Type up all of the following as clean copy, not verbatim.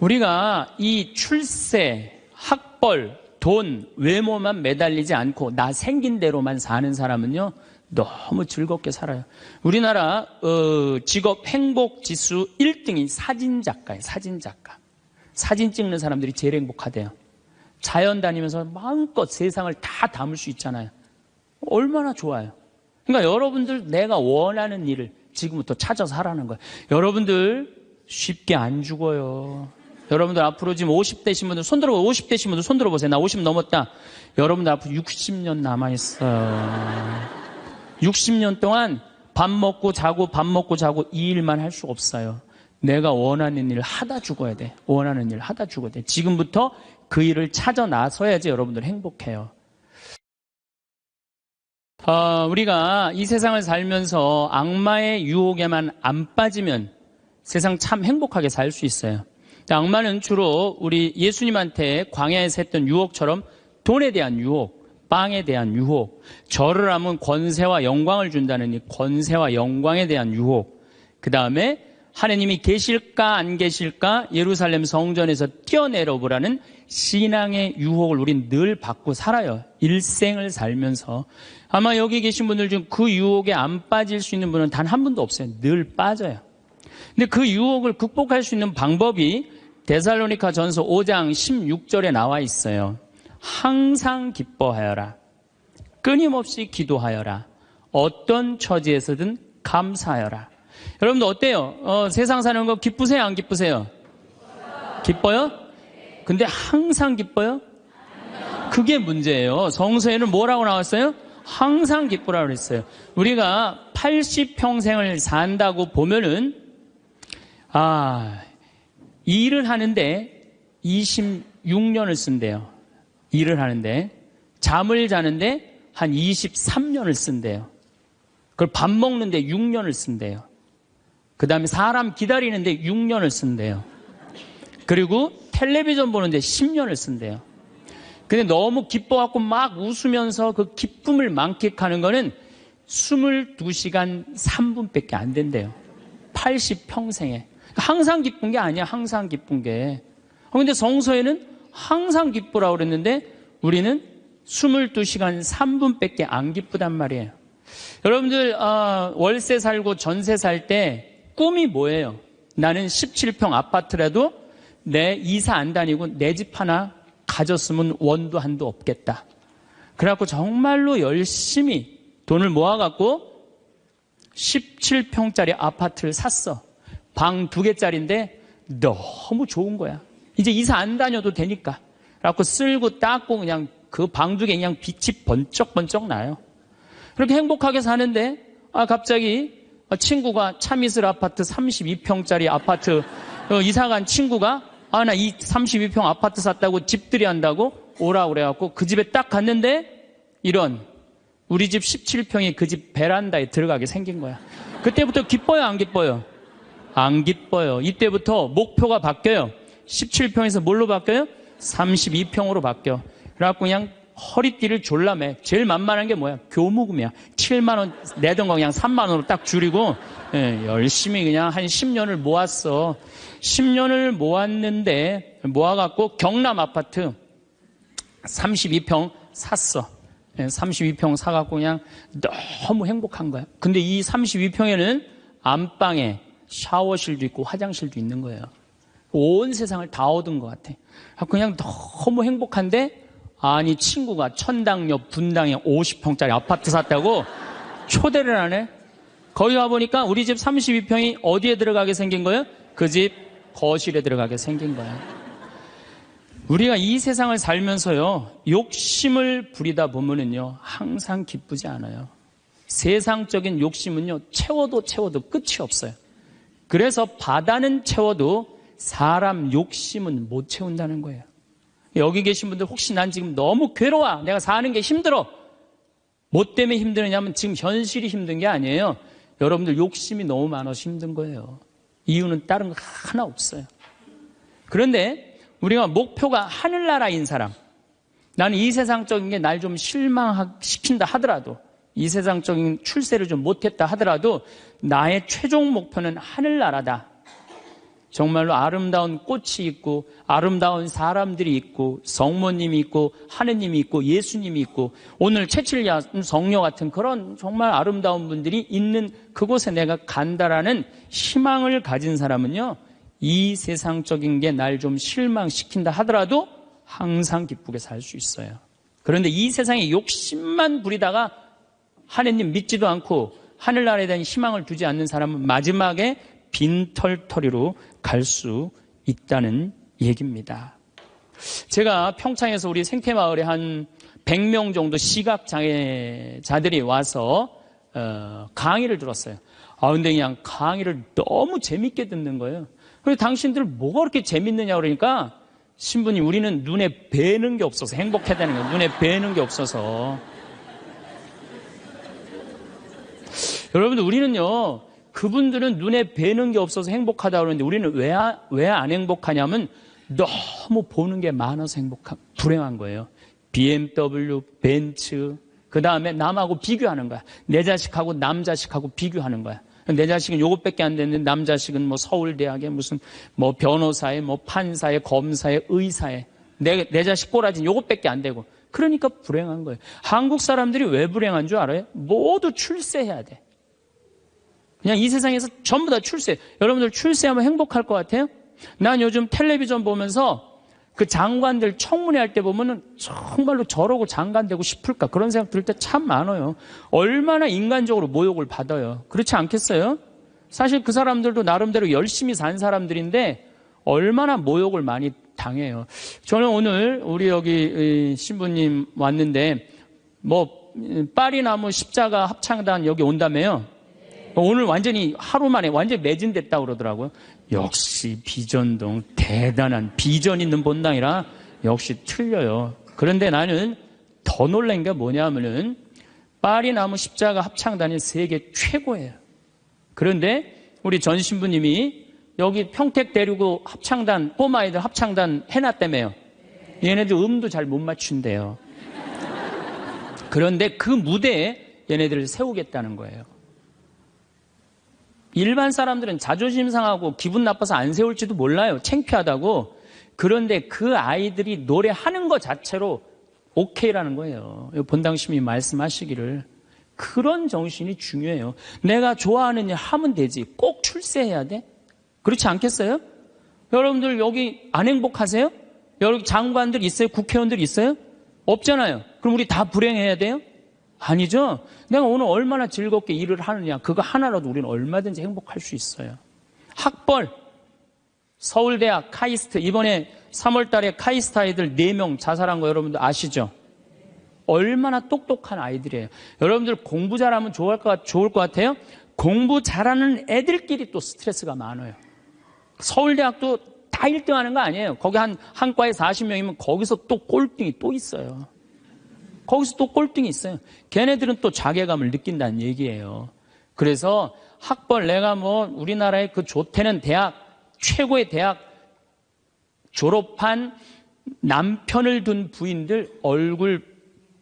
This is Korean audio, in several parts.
우리가 이 출세, 학벌, 돈, 외모만 매달리지 않고 나 생긴 대로만 사는 사람은요, 너무 즐겁게 살아요. 우리나라 직업 행복 지수 1등이 사진작가예요. 사진작가. 사진 찍는 사람들이 제일 행복하대요. 자연 다니면서 마음껏 세상을 다 담을 수 있잖아요. 얼마나 좋아요. 그러니까 여러분들 내가 원하는 일을 지금부터 찾아서 하라는 거예요. 여러분들 쉽게 안 죽어요. 여러분들 앞으로 지금 50대신 분들 손 들어보세요. 50대신 분들 손 들어보세요. 나 50 넘었다. 여러분들 앞으로 60년 남아있어요. 60년 동안 밥 먹고 자고 이 일만 할 수 없어요. 내가 원하는 일을 하다 죽어야 돼. 원하는 일을 하다 죽어야 돼. 지금부터 그 일을 찾아 나서야지 여러분들 행복해요. 우리가 이 세상을 살면서 악마의 유혹에만 안 빠지면 세상 참 행복하게 살 수 있어요. 악마는 주로 우리 예수님한테 광야에서 했던 유혹처럼 돈에 대한 유혹, 빵에 대한 유혹, 절을 하면 권세와 영광을 준다는 이 권세와 영광에 대한 유혹, 그 다음에 하나님이 계실까 안 계실까 예루살렘 성전에서 뛰어내려 보라는 신앙의 유혹을 우린 늘 받고 살아요. 일생을 살면서. 아마 여기 계신 분들 중 그 유혹에 안 빠질 수 있는 분은 단 한 분도 없어요. 늘 빠져요. 근데 그 유혹을 극복할 수 있는 방법이 데살로니가 전서 5장 16절에 나와 있어요. 항상 기뻐하여라. 끊임없이 기도하여라. 어떤 처지에서든 감사하여라. 여러분들 어때요? 세상 사는 거 기쁘세요? 안 기쁘세요? 기뻐요? 근데 항상 기뻐요? 그게 문제예요. 성서에는 뭐라고 나왔어요? 항상 기쁘라고 그랬어요. 우리가 80평생을 산다고 보면은 일을 하는데 26년을 쓴대요. 일을 하는데 잠을 자는데 한 23년을 쓴대요. 그걸 밥 먹는데 6년을 쓴대요. 그 다음에 사람 기다리는데 6년을 쓴대요. 그리고 텔레비전 보는데 10년을 쓴대요. 근데 너무 기뻐갖고 막 웃으면서 그 기쁨을 만끽하는 거는 22시간 3분밖에 안 된대요. 80평생에. 항상 기쁜 게 아니야. 항상 기쁜 게. 근데 성서에는 항상 기쁘라고 그랬는데 우리는 22시간 3분밖에 안 기쁘단 말이에요. 여러분들 월세 살고 전세 살 때 꿈이 뭐예요? 나는 17평 아파트라도 내 이사 안 다니고 내 집 하나 가졌으면 원도 한도 없겠다. 그래갖고 정말로 열심히 돈을 모아갖고 17평짜리 아파트를 샀어. 방 2개짜리인데 너무 좋은 거야. 이제 이사 안 다녀도 되니까. 그래갖고 쓸고 닦고 그냥 그 방 2개 그냥 빛이 번쩍번쩍 나요. 그렇게 행복하게 사는데 갑자기 친구가 차미슬 아파트 32평짜리 아파트 이사간 친구가 나 이 32평 아파트 샀다고 집들이 한다고 오라고 그래갖고 그 집에 딱 갔는데 이런 우리 집 17평이 그 집 베란다에 들어가게 생긴 거야. 그때부터 기뻐요 안 기뻐요? 안 기뻐요. 이때부터 목표가 바뀌어요. 17평에서 뭘로 바뀌어요? 32평으로 바뀌어. 그래갖고 그냥 허리띠를 졸라매. 제일 만만한 게 뭐야? 교무금이야. 7만 원 내던 거 그냥 3만 원으로 딱 줄이고 열심히 그냥 한 10년을 모았어. 10년을 모았는데 모아갖고 경남 아파트 32평 샀어. 32평 사갖고 그냥 너무 행복한 거야. 근데 이 32평에는 안방에 샤워실도 있고 화장실도 있는 거예요. 온 세상을 다 얻은 것 같아. 그냥 너무 행복한데 아니 친구가 천당역 분당에 50평짜리 아파트 샀다고 초대를 하네. 거기 와보니까 우리 집 32평이 어디에 들어가게 생긴 거예요? 그 집 거실에 들어가게 생긴 거예요. 우리가 이 세상을 살면서요 욕심을 부리다 보면은요 항상 기쁘지 않아요. 세상적인 욕심은요 채워도 끝이 없어요. 그래서 바다는 채워도 사람 욕심은 못 채운다는 거예요. 여기 계신 분들 혹시 난 지금 너무 괴로워. 내가 사는 게 힘들어. 뭐 때문에 힘드느냐면 지금 현실이 힘든 게 아니에요. 여러분들 욕심이 너무 많아서 힘든 거예요. 이유는 다른 거 하나 없어요. 그런데 우리가 목표가 하늘나라인 사람, 나는 이 세상적인 게 날 좀 실망시킨다 하더라도 이 세상적인 출세를 좀 못했다 하더라도 나의 최종 목표는 하늘나라다. 정말로 아름다운 꽃이 있고 아름다운 사람들이 있고 성모님이 있고 하느님이 있고 예수님이 있고 오늘 채칠야 성녀 같은 그런 정말 아름다운 분들이 있는 그곳에 내가 간다라는 희망을 가진 사람은요, 이 세상적인 게 날 좀 실망시킨다 하더라도 항상 기쁘게 살 수 있어요. 그런데 이 세상에 욕심만 부리다가 하느님 믿지도 않고 하늘나라에 대한 희망을 두지 않는 사람은 마지막에 빈털터리로 갈 수 있다는 얘기입니다. 제가 평창에서 우리 생태마을에 한 100명 정도 시각장애자들이 와서 강의를 들었어요. 근데 그냥 강의를 너무 재밌게 듣는 거예요. 그래서 당신들 뭐가 그렇게 재밌느냐 그러니까 신부님, 우리는 눈에 뵈는 게 없어서 행복해야 되는 거예요. 눈에 뵈는 게 없어서. 여러분들, 우리는요, 그분들은 눈에 뵈는 게 없어서 행복하다 그러는데 우리는 왜 안 행복하냐면 너무 보는 게 많아서 불행한 거예요. BMW, 벤츠, 그 다음에 남하고 비교하는 거야. 내 자식하고 남 자식하고 비교하는 거야. 내 자식은 요것밖에 안 됐는데 남 자식은 뭐 서울대학에 무슨 뭐 변호사에 뭐 판사에 검사에 의사에 내 자식 꼬라지는 요것밖에 안 되고 그러니까 불행한 거예요. 한국 사람들이 왜 불행한 줄 알아요? 모두 출세해야 돼. 그냥 이 세상에서 전부 다 출세. 여러분들 출세하면 행복할 것 같아요? 난 요즘 텔레비전 보면서 그 장관들 청문회 할 때 보면은 정말로 저러고 장관 되고 싶을까 그런 생각 들 때 참 많아요. 얼마나 인간적으로 모욕을 받아요. 그렇지 않겠어요? 사실 그 사람들도 나름대로 열심히 산 사람들인데 얼마나 모욕을 많이 당해요. 저는 오늘 우리 여기 신부님 왔는데 뭐 파리나무 십자가 합창단 여기 온다며요. 오늘 완전히 하루 만에 완전히 매진됐다고 그러더라고요. 역시 비전동 대단한 비전 있는 본당이라 역시 틀려요. 그런데 나는 더 놀란 게 뭐냐면은 파리나무 십자가 합창단이 세계 최고예요. 그런데 우리 전 신부님이 여기 평택 데리고 합창단, 꼬마아이들 합창단 해놨다며요. 얘네들 음도 잘 못 맞춘대요. 그런데 그 무대에 얘네들을 세우겠다는 거예요. 일반 사람들은 자존심 상하고 기분 나빠서 안 세울지도 몰라요. 창피하다고. 그런데 그 아이들이 노래하는 것 자체로 오케이라는 거예요. 본당심이 말씀하시기를. 그런 정신이 중요해요. 내가 좋아하는 일 하면 되지. 꼭 출세해야 돼? 그렇지 않겠어요? 여러분들 여기 안 행복하세요? 여기 장관들 있어요? 국회의원들 있어요? 없잖아요. 그럼 우리 다 불행해야 돼요? 아니죠. 내가 오늘 얼마나 즐겁게 일을 하느냐 그거 하나라도 우리는 얼마든지 행복할 수 있어요. 학벌 서울대학 카이스트 이번에 3월 달에 카이스트 아이들 4명 자살한 거 여러분들 아시죠? 얼마나 똑똑한 아이들이에요. 여러분들 공부 잘하면 좋을 것 같아요? 공부 잘하는 애들끼리 또 스트레스가 많아요. 서울대학도 다 1등 하는 거 아니에요. 거기 한 과에 40명이면 거기서 또 꼴등이 또 있어요. 거기서 또 꼴등이 있어요. 걔네들은 또 자괴감을 느낀다는 얘기예요. 그래서 학벌 내가 뭐 우리나라의 그 좋다는 대학 최고의 대학 졸업한 남편을 둔 부인들 얼굴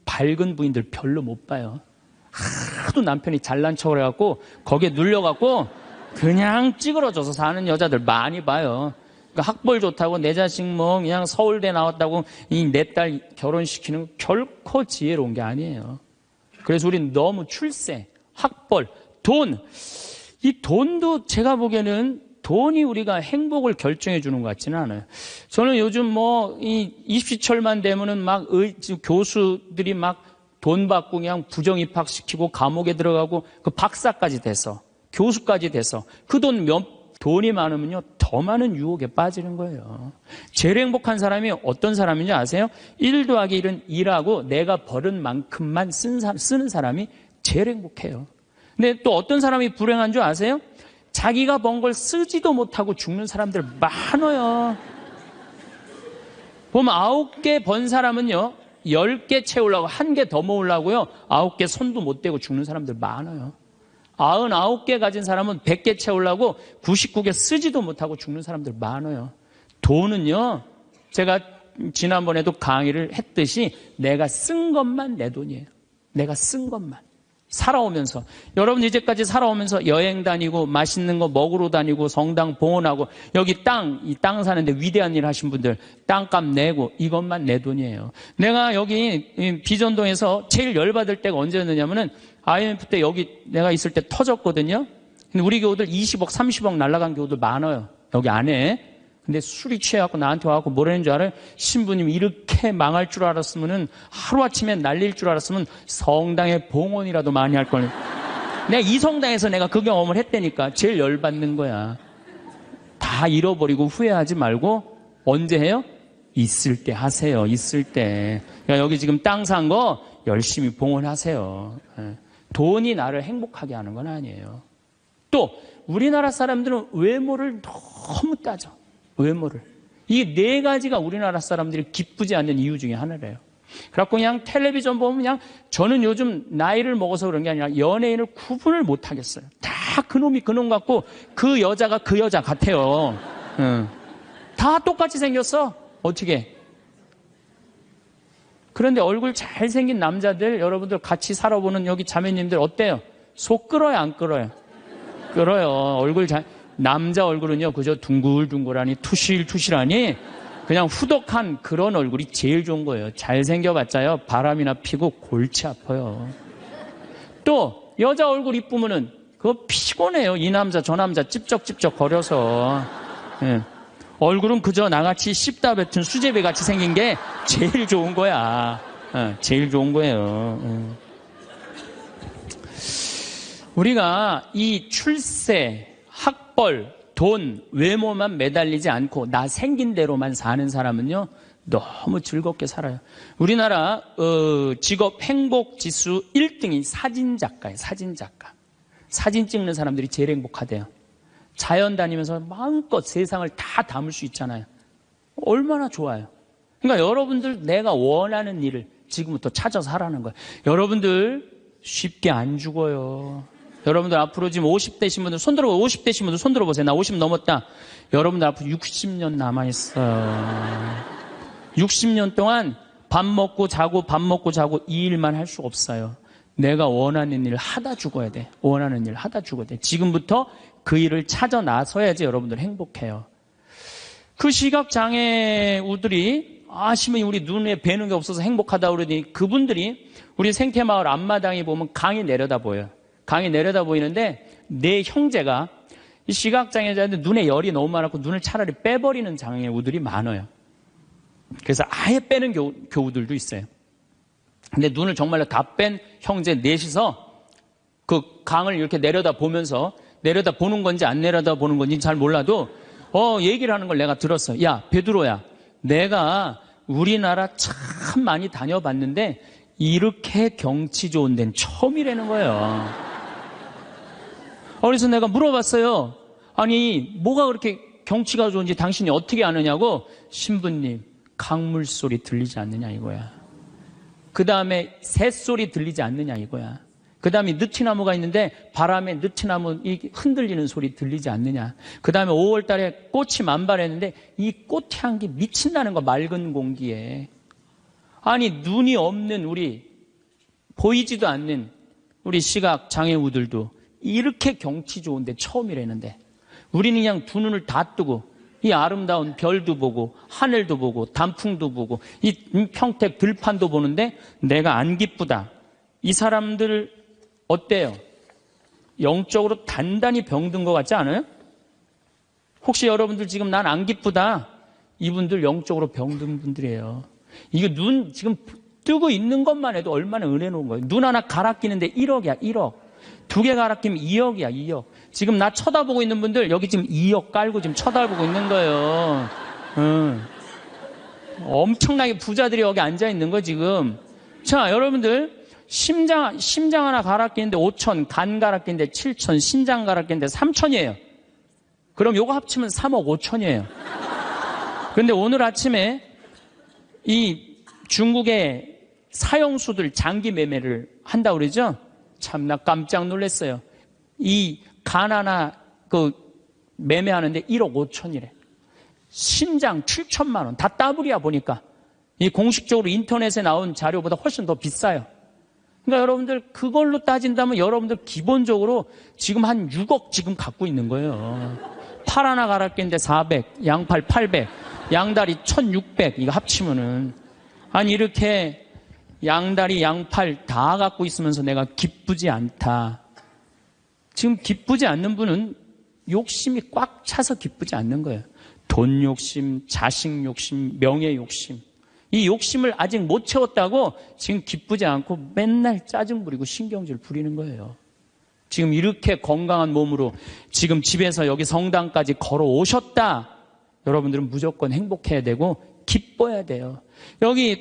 밝은 부인들 별로 못 봐요. 하도 남편이 잘난 척을 해갖고 거기에 눌려갖고 그냥 찌그러져서 사는 여자들 많이 봐요. 그러니까 학벌 좋다고 내 자식 뭐 그냥 서울대 나왔다고 이 내 딸 결혼시키는 결코 지혜로운 게 아니에요. 그래서 우리는 너무 출세, 학벌, 돈, 이 돈도 제가 보기에는 돈이 우리가 행복을 결정해 주는 것 같지는 않아요. 저는 요즘 뭐 이 입시철만 되면은 막 교수들이 막 돈 받고 그냥 부정 입학시키고 감옥에 들어가고 그 박사까지 돼서 교수까지 돼서 그 돈이 많으면요 더 많은 유혹에 빠지는 거예요. 제일 행복한 사람이 어떤 사람인지 아세요? 1 더하기 1은 일하고 내가 벌은 만큼만 쓰는 사람이 제일 행복해요. 근데 또 어떤 사람이 불행한 줄 아세요? 자기가 번 걸 쓰지도 못하고 죽는 사람들 많아요. 보면 9개 번 사람은요 10개 채우려고 1개 더 모으려고요 9개 손도 못 대고 죽는 사람들 많아요. 99개 가진 사람은 100개 채우려고 99개 쓰지도 못하고 죽는 사람들 많아요. 돈은요 제가 지난번에도 강의를 했듯이 내가 쓴 것만 내 돈이에요. 내가 쓴 것만. 살아오면서. 여러분 이제까지 살아오면서 여행 다니고 맛있는 거 먹으러 다니고 성당 봉헌하고 여기 이 땅 사는데 위대한 일 하신 분들 땅값 내고 이것만 내 돈이에요. 내가 여기 비전동에서 제일 열받을 때가 언제였느냐면은 IMF 때 여기 내가 있을 때 터졌거든요. 근데 우리 교우들 20억, 30억 날라간 교우들 많아요. 여기 안에. 근데 술이 취해갖고 나한테 와갖고 뭐라는 줄 알아요? 신부님 이렇게 망할 줄 알았으면은 하루아침에 날릴 줄 알았으면 성당에 봉헌이라도 많이 할 걸. 내가 이 성당에서 내가 그 경험을 했다니까. 제일 열받는 거야. 다 잃어버리고 후회하지 말고 언제 해요? 있을 때 하세요. 있을 때. 그러니까 여기 지금 땅 산 거 열심히 봉헌하세요. 돈이 나를 행복하게 하는 건 아니에요. 또 우리나라 사람들은 외모를 너무 따져. 외모를. 이 네 가지가 우리나라 사람들이 기쁘지 않는 이유 중에 하나래요. 그래갖고 그냥 텔레비전 보면 그냥 저는 요즘 나이를 먹어서 그런 게 아니라 연예인을 구분을 못 하겠어요. 다 그놈이 그놈 같고 그 여자가 그 여자 같아요. 다 똑같이 생겼어. 어떻게? 그런데 얼굴 잘생긴 남자들 여러분들 같이 살아보는 여기 자매님들 어때요? 속 끓어요 안 끓어요? 끓어요. 얼굴 남자 얼굴은요 그저 둥글둥글하니 투실투실하니 그냥 후덕한 그런 얼굴이 제일 좋은 거예요. 잘생겨봤자요 바람이나 피고 골치 아파요. 또 여자 얼굴 이쁘면은 그거 피곤해요. 이 남자 저 남자 찝쩍찝쩍 거려서. 얼굴은 그저 나같이 씹다 뱉은 수제비 같이 생긴 게 제일 좋은 거야. 제일 좋은 거예요. 우리가 이 출세, 학벌, 돈, 외모만 매달리지 않고 나 생긴 대로만 사는 사람은요 너무 즐겁게 살아요. 우리나라 직업 행복 지수 1등이 사진작가예요. 사진작가. 사진 찍는 사람들이 제일 행복하대요. 자연 다니면서 마음껏 세상을 다 담을 수 있잖아요. 얼마나 좋아요. 그러니까 여러분들 내가 원하는 일을 지금부터 찾아서 하라는 거예요. 여러분들 쉽게 안 죽어요. 여러분들 앞으로 지금 50대신 분들 손 들어보세요. 50대신 분들 손 들어보세요. 나 50 넘었다. 여러분들 앞으로 60년 남아있어요. 60년 동안 밥 먹고 자고 밥 먹고 자고 이 일만 할 수 없어요. 내가 원하는 일을 하다 죽어야 돼. 원하는 일을 하다 죽어야 돼. 지금부터 그 일을 찾아 나서야지 여러분들 행복해요. 그 시각장애우들이 신부님 우리 눈에 뵈는 게 없어서 행복하다 그러더니 그분들이 우리 생태마을 앞마당에 보면 강이 내려다 보여요. 강이 내려다 보이는데 내 형제가 이 시각장애자인데 눈에 열이 너무 많았고 눈을 차라리 빼버리는 장애우들이 많아요. 그래서 아예 빼는 교우들도 있어요. 근데 눈을 정말로 다 뺀 형제 넷이서 그 강을 이렇게 내려다 보면서 내려다 보는 건지 안 내려다 보는 건지 잘 몰라도 얘기를 하는 걸 내가 들었어. 야 베드로야 내가 우리나라 참 많이 다녀봤는데 이렇게 경치 좋은 데는 처음이라는 거예요. 그래서 내가 물어봤어요. 아니 뭐가 그렇게 경치가 좋은지 당신이 어떻게 아느냐고. 신부님 강물 소리 들리지 않느냐 이거야. 그 다음에 새소리 들리지 않느냐 이거야. 그 다음에 느티나무가 있는데 바람에 느티나무 흔들리는 소리 들리지 않느냐. 그 다음에 5월 달에 꽃이 만발했는데 이 꽃 향기 미친다는 거 맑은 공기에. 아니 눈이 없는 우리 보이지도 않는 우리 시각장애우들도 이렇게 경치 좋은데 처음이라는데 우리는 그냥 두 눈을 다 뜨고 이 아름다운 별도 보고 하늘도 보고 단풍도 보고 이 평택 들판도 보는데 내가 안 기쁘다. 이 사람들 어때요? 영적으로 단단히 병든 것 같지 않아요? 혹시 여러분들 지금 난 안 기쁘다. 이분들 영적으로 병든 분들이에요. 이거 눈 지금 뜨고 있는 것만 해도 얼마나 은혜 놓은 거예요. 눈 하나 갈아 끼는데 1억이야 1억. 두 개 갈아 끼면 2억이야 2억. 지금 나 쳐다보고 있는 분들 여기 지금 2억 깔고 지금 쳐다보고 있는 거예요. 엄청나게 부자들이 여기 앉아 있는 거 지금. 자 여러분들 심장 하나 갈아 끼는데 5천, 간 갈아 끼는데 7천, 신장 갈아 끼는데 3천이에요. 그럼 요거 합치면 3억 5천이에요. 그런데 오늘 아침에 이 중국의 사형수들 장기 매매를 한다고 그러죠? 참나 깜짝 놀랐어요. 이 간 하나 매매하는데 1억 5천이래. 신장 7천만 원. 다 따블이야 보니까. 이 공식적으로 인터넷에 나온 자료보다 훨씬 더 비싸요. 그러니까 여러분들 그걸로 따진다면 여러분들 기본적으로 지금 한 6억 지금 갖고 있는 거예요. 팔 하나 갈아 끼는데 400, 양팔 800, 양다리 1600 이거 합치면은 아니 이렇게 양다리 양팔 다 갖고 있으면서 내가 기쁘지 않다. 지금 기쁘지 않는 분은 욕심이 꽉 차서 기쁘지 않는 거예요. 돈 욕심, 자식 욕심, 명예 욕심. 이 욕심을 아직 못 채웠다고 지금 기쁘지 않고 맨날 짜증 부리고 신경질 부리는 거예요. 지금 이렇게 건강한 몸으로 지금 집에서 여기 성당까지 걸어 오셨다. 여러분들은 무조건 행복해야 되고 기뻐야 돼요. 여기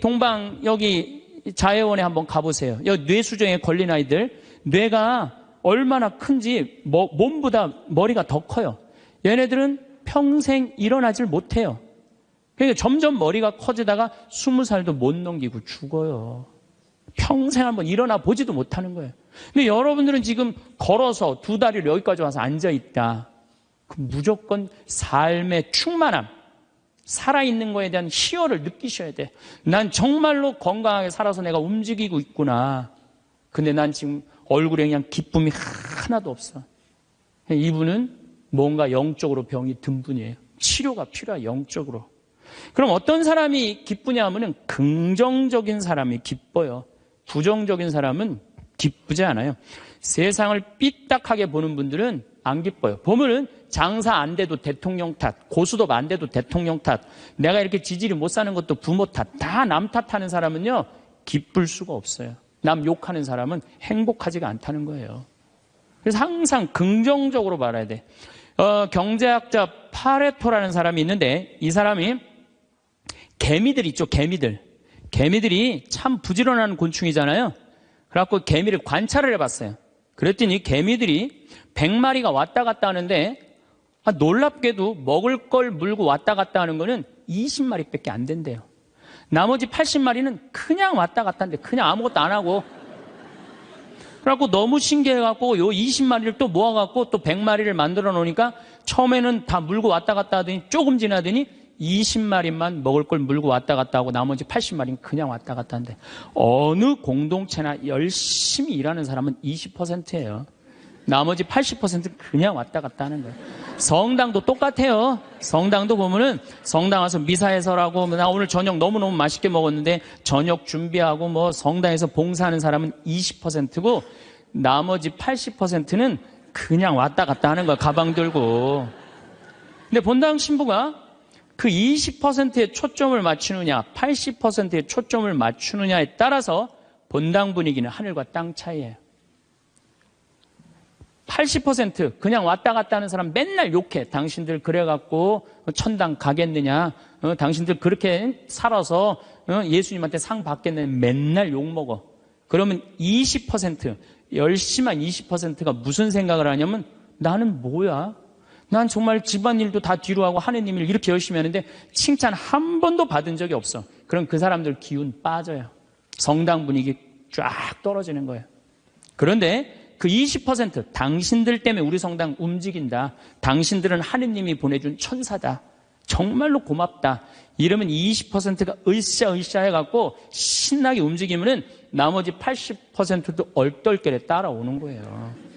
여기 자해원에 한번 가보세요. 여기 뇌수정에 걸린 아이들 뇌가 얼마나 큰지 몸보다 머리가 더 커요. 얘네들은 평생 일어나질 못해요. 그러니까 점점 머리가 커지다가 20살도 못 넘기고 죽어요. 평생 한번 일어나 보지도 못하는 거예요. 근데 여러분들은 지금 걸어서 2다리를 여기까지 와서 앉아있다. 무조건 삶의 충만함, 살아있는 거에 대한 희열을 느끼셔야 돼. 난 정말로 건강하게 살아서 내가 움직이고 있구나. 근데 난 지금 얼굴에 그냥 기쁨이 하나도 없어. 이분은 뭔가 영적으로 병이 든 분이에요. 치료가 필요해, 영적으로. 그럼 어떤 사람이 기쁘냐 하면은 긍정적인 사람이 기뻐요. 부정적인 사람은 기쁘지 않아요. 세상을 삐딱하게 보는 분들은 안 기뻐요. 보면은 장사 안 돼도 대통령 탓, 고수톱 안 돼도 대통령 탓, 내가 이렇게 지질이 못 사는 것도 부모 탓, 다 남 탓하는 사람은요, 기쁠 수가 없어요. 남 욕하는 사람은 행복하지가 않다는 거예요. 그래서 항상 긍정적으로 말해야 돼. 경제학자 파레토라는 사람이 있는데 이 사람이 개미들 있죠, 개미들. 개미들이 참 부지런한 곤충이잖아요. 그래갖고 개미를 관찰을 해봤어요. 그랬더니 개미들이 100마리가 왔다 갔다 하는데 놀랍게도 먹을 걸 물고 왔다 갔다 하는 거는 20마리밖에 안 된대요. 나머지 80마리는 그냥 왔다 갔다 하는데 그냥 아무것도 안 하고 그래갖고 너무 신기해갖고 요 20마리를 또 모아갖고 또 100마리를 만들어 놓으니까 처음에는 다 물고 왔다 갔다 하더니 조금 지나더니 20마리만 먹을 걸 물고 왔다 갔다 하고 나머지 80마리는 그냥 왔다 갔다 하는데 어느 공동체나 열심히 일하는 사람은 20%예요. 나머지 80%는 그냥 왔다 갔다 하는 거예요. 성당도 똑같아요. 성당도 보면은 성당 와서 미사해설하고 나 오늘 저녁 너무너무 맛있게 먹었는데 저녁 준비하고 뭐 성당에서 봉사하는 사람은 20%고 나머지 80%는 그냥 왔다 갔다 하는 거야. 가방 들고. 근데 본당 신부가 그 20%에 초점을 맞추느냐 80%에 초점을 맞추느냐에 따라서 본당 분위기는 하늘과 땅 차이예요. 80% 그냥 왔다 갔다 하는 사람 맨날 욕해. 당신들 그래갖고 천당 가겠느냐. 당신들 그렇게 살아서 예수님한테 상 받겠느냐. 맨날 욕먹어. 그러면 20% 열심한 20%가 무슨 생각을 하냐면 나는 뭐야? 난 정말 집안일도 다 뒤로 하고 하느님 일 이렇게 열심히 하는데 칭찬 한 번도 받은 적이 없어. 그럼 그 사람들 기운 빠져요. 성당 분위기 쫙 떨어지는 거예요. 그런데 그 20% 당신들 때문에 우리 성당 움직인다. 당신들은 하느님이 보내준 천사다. 정말로 고맙다. 이러면 20%가 으쌰으쌰 해갖고 신나게 움직이면은 나머지 80%도 얼떨결에 따라오는 거예요.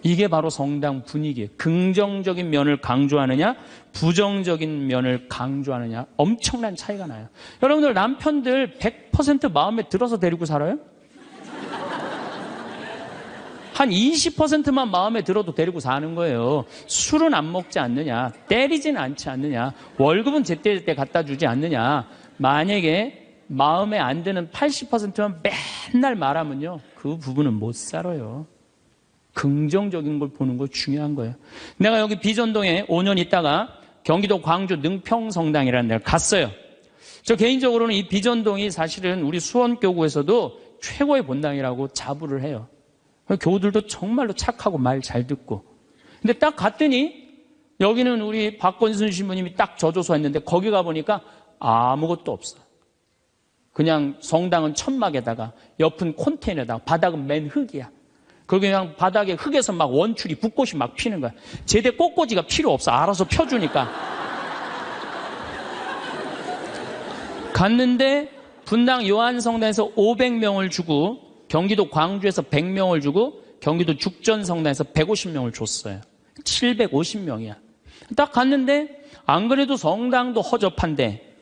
이게 바로 성당 분위기예요. 긍정적인 면을 강조하느냐 부정적인 면을 강조하느냐 엄청난 차이가 나요. 여러분들 남편들 100% 마음에 들어서 데리고 살아요? 한 20%만 마음에 들어도 데리고 사는 거예요. 술은 안 먹지 않느냐, 때리지는 않지 않느냐, 월급은 제때제때 갖다 주지 않느냐. 만약에 마음에 안 드는 80%만 맨날 말하면요, 그 부분은 못 살아요. 긍정적인 걸 보는 거 중요한 거예요. 내가 여기 비전동에 5년 있다가 경기도 광주 능평성당이라는 데를 갔어요. 저 개인적으로는 이 비전동이 사실은 우리 수원교구에서도 최고의 본당이라고 자부를 해요. 교우들도 정말로 착하고 말 잘 듣고. 근데 딱 갔더니 여기는 우리 박건순 신부님이 딱 저조소 했는데 거기 가보니까 아무것도 없어. 그냥 성당은 천막에다가 옆은 콘테이너에다가 바닥은 맨 흙이야. 그리고 그냥 바닥에 흙에서 막 원추리 붓꽃이 막 피는 거야. 제대 꽃꽂이가 필요 없어. 알아서 펴주니까. 갔는데 분당 요한성당에서 500명을 주고 경기도 광주에서 100명을 주고 경기도 죽전성당에서 150명을 줬어요. 750명이야. 딱 갔는데 안 그래도 성당도 허접한데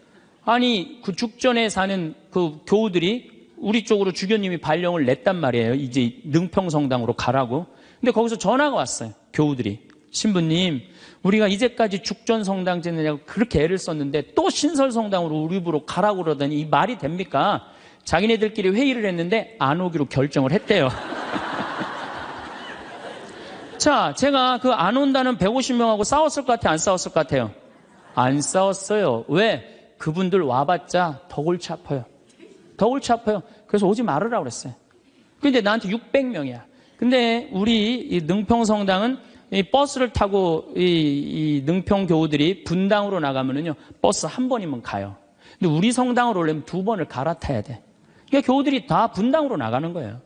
아니 그 죽전에 사는 그 교우들이 우리 쪽으로 주교님이 발령을 냈단 말이에요. 이제 능평성당으로 가라고. 근데 거기서 전화가 왔어요. 교우들이. 신부님, 우리가 이제까지 죽전성당 짓느냐고 그렇게 애를 썼는데 또 신설성당으로 우리 집으로 가라고 그러더니 이 말이 됩니까? 자기네들끼리 회의를 했는데 안 오기로 결정을 했대요. 자, 제가 그 안 온다는 150명하고 싸웠을 것 같아요? 안 싸웠을 것 같아요? 안 싸웠어요. 왜? 그분들 와봤자 더 골치 아파요. 더 골치 아파요. 그래서 오지 말으라고 그랬어요. 근데 나한테 600명이야. 근데 우리 이 능평성당은 이 버스를 타고 이 능평 교우들이 분당으로 나가면은요, 버스 한 번이면 가요. 근데 우리 성당으로 오려면 2번을 갈아타야 돼. 그러니까 교우들이 다 분당으로 나가는 거예요.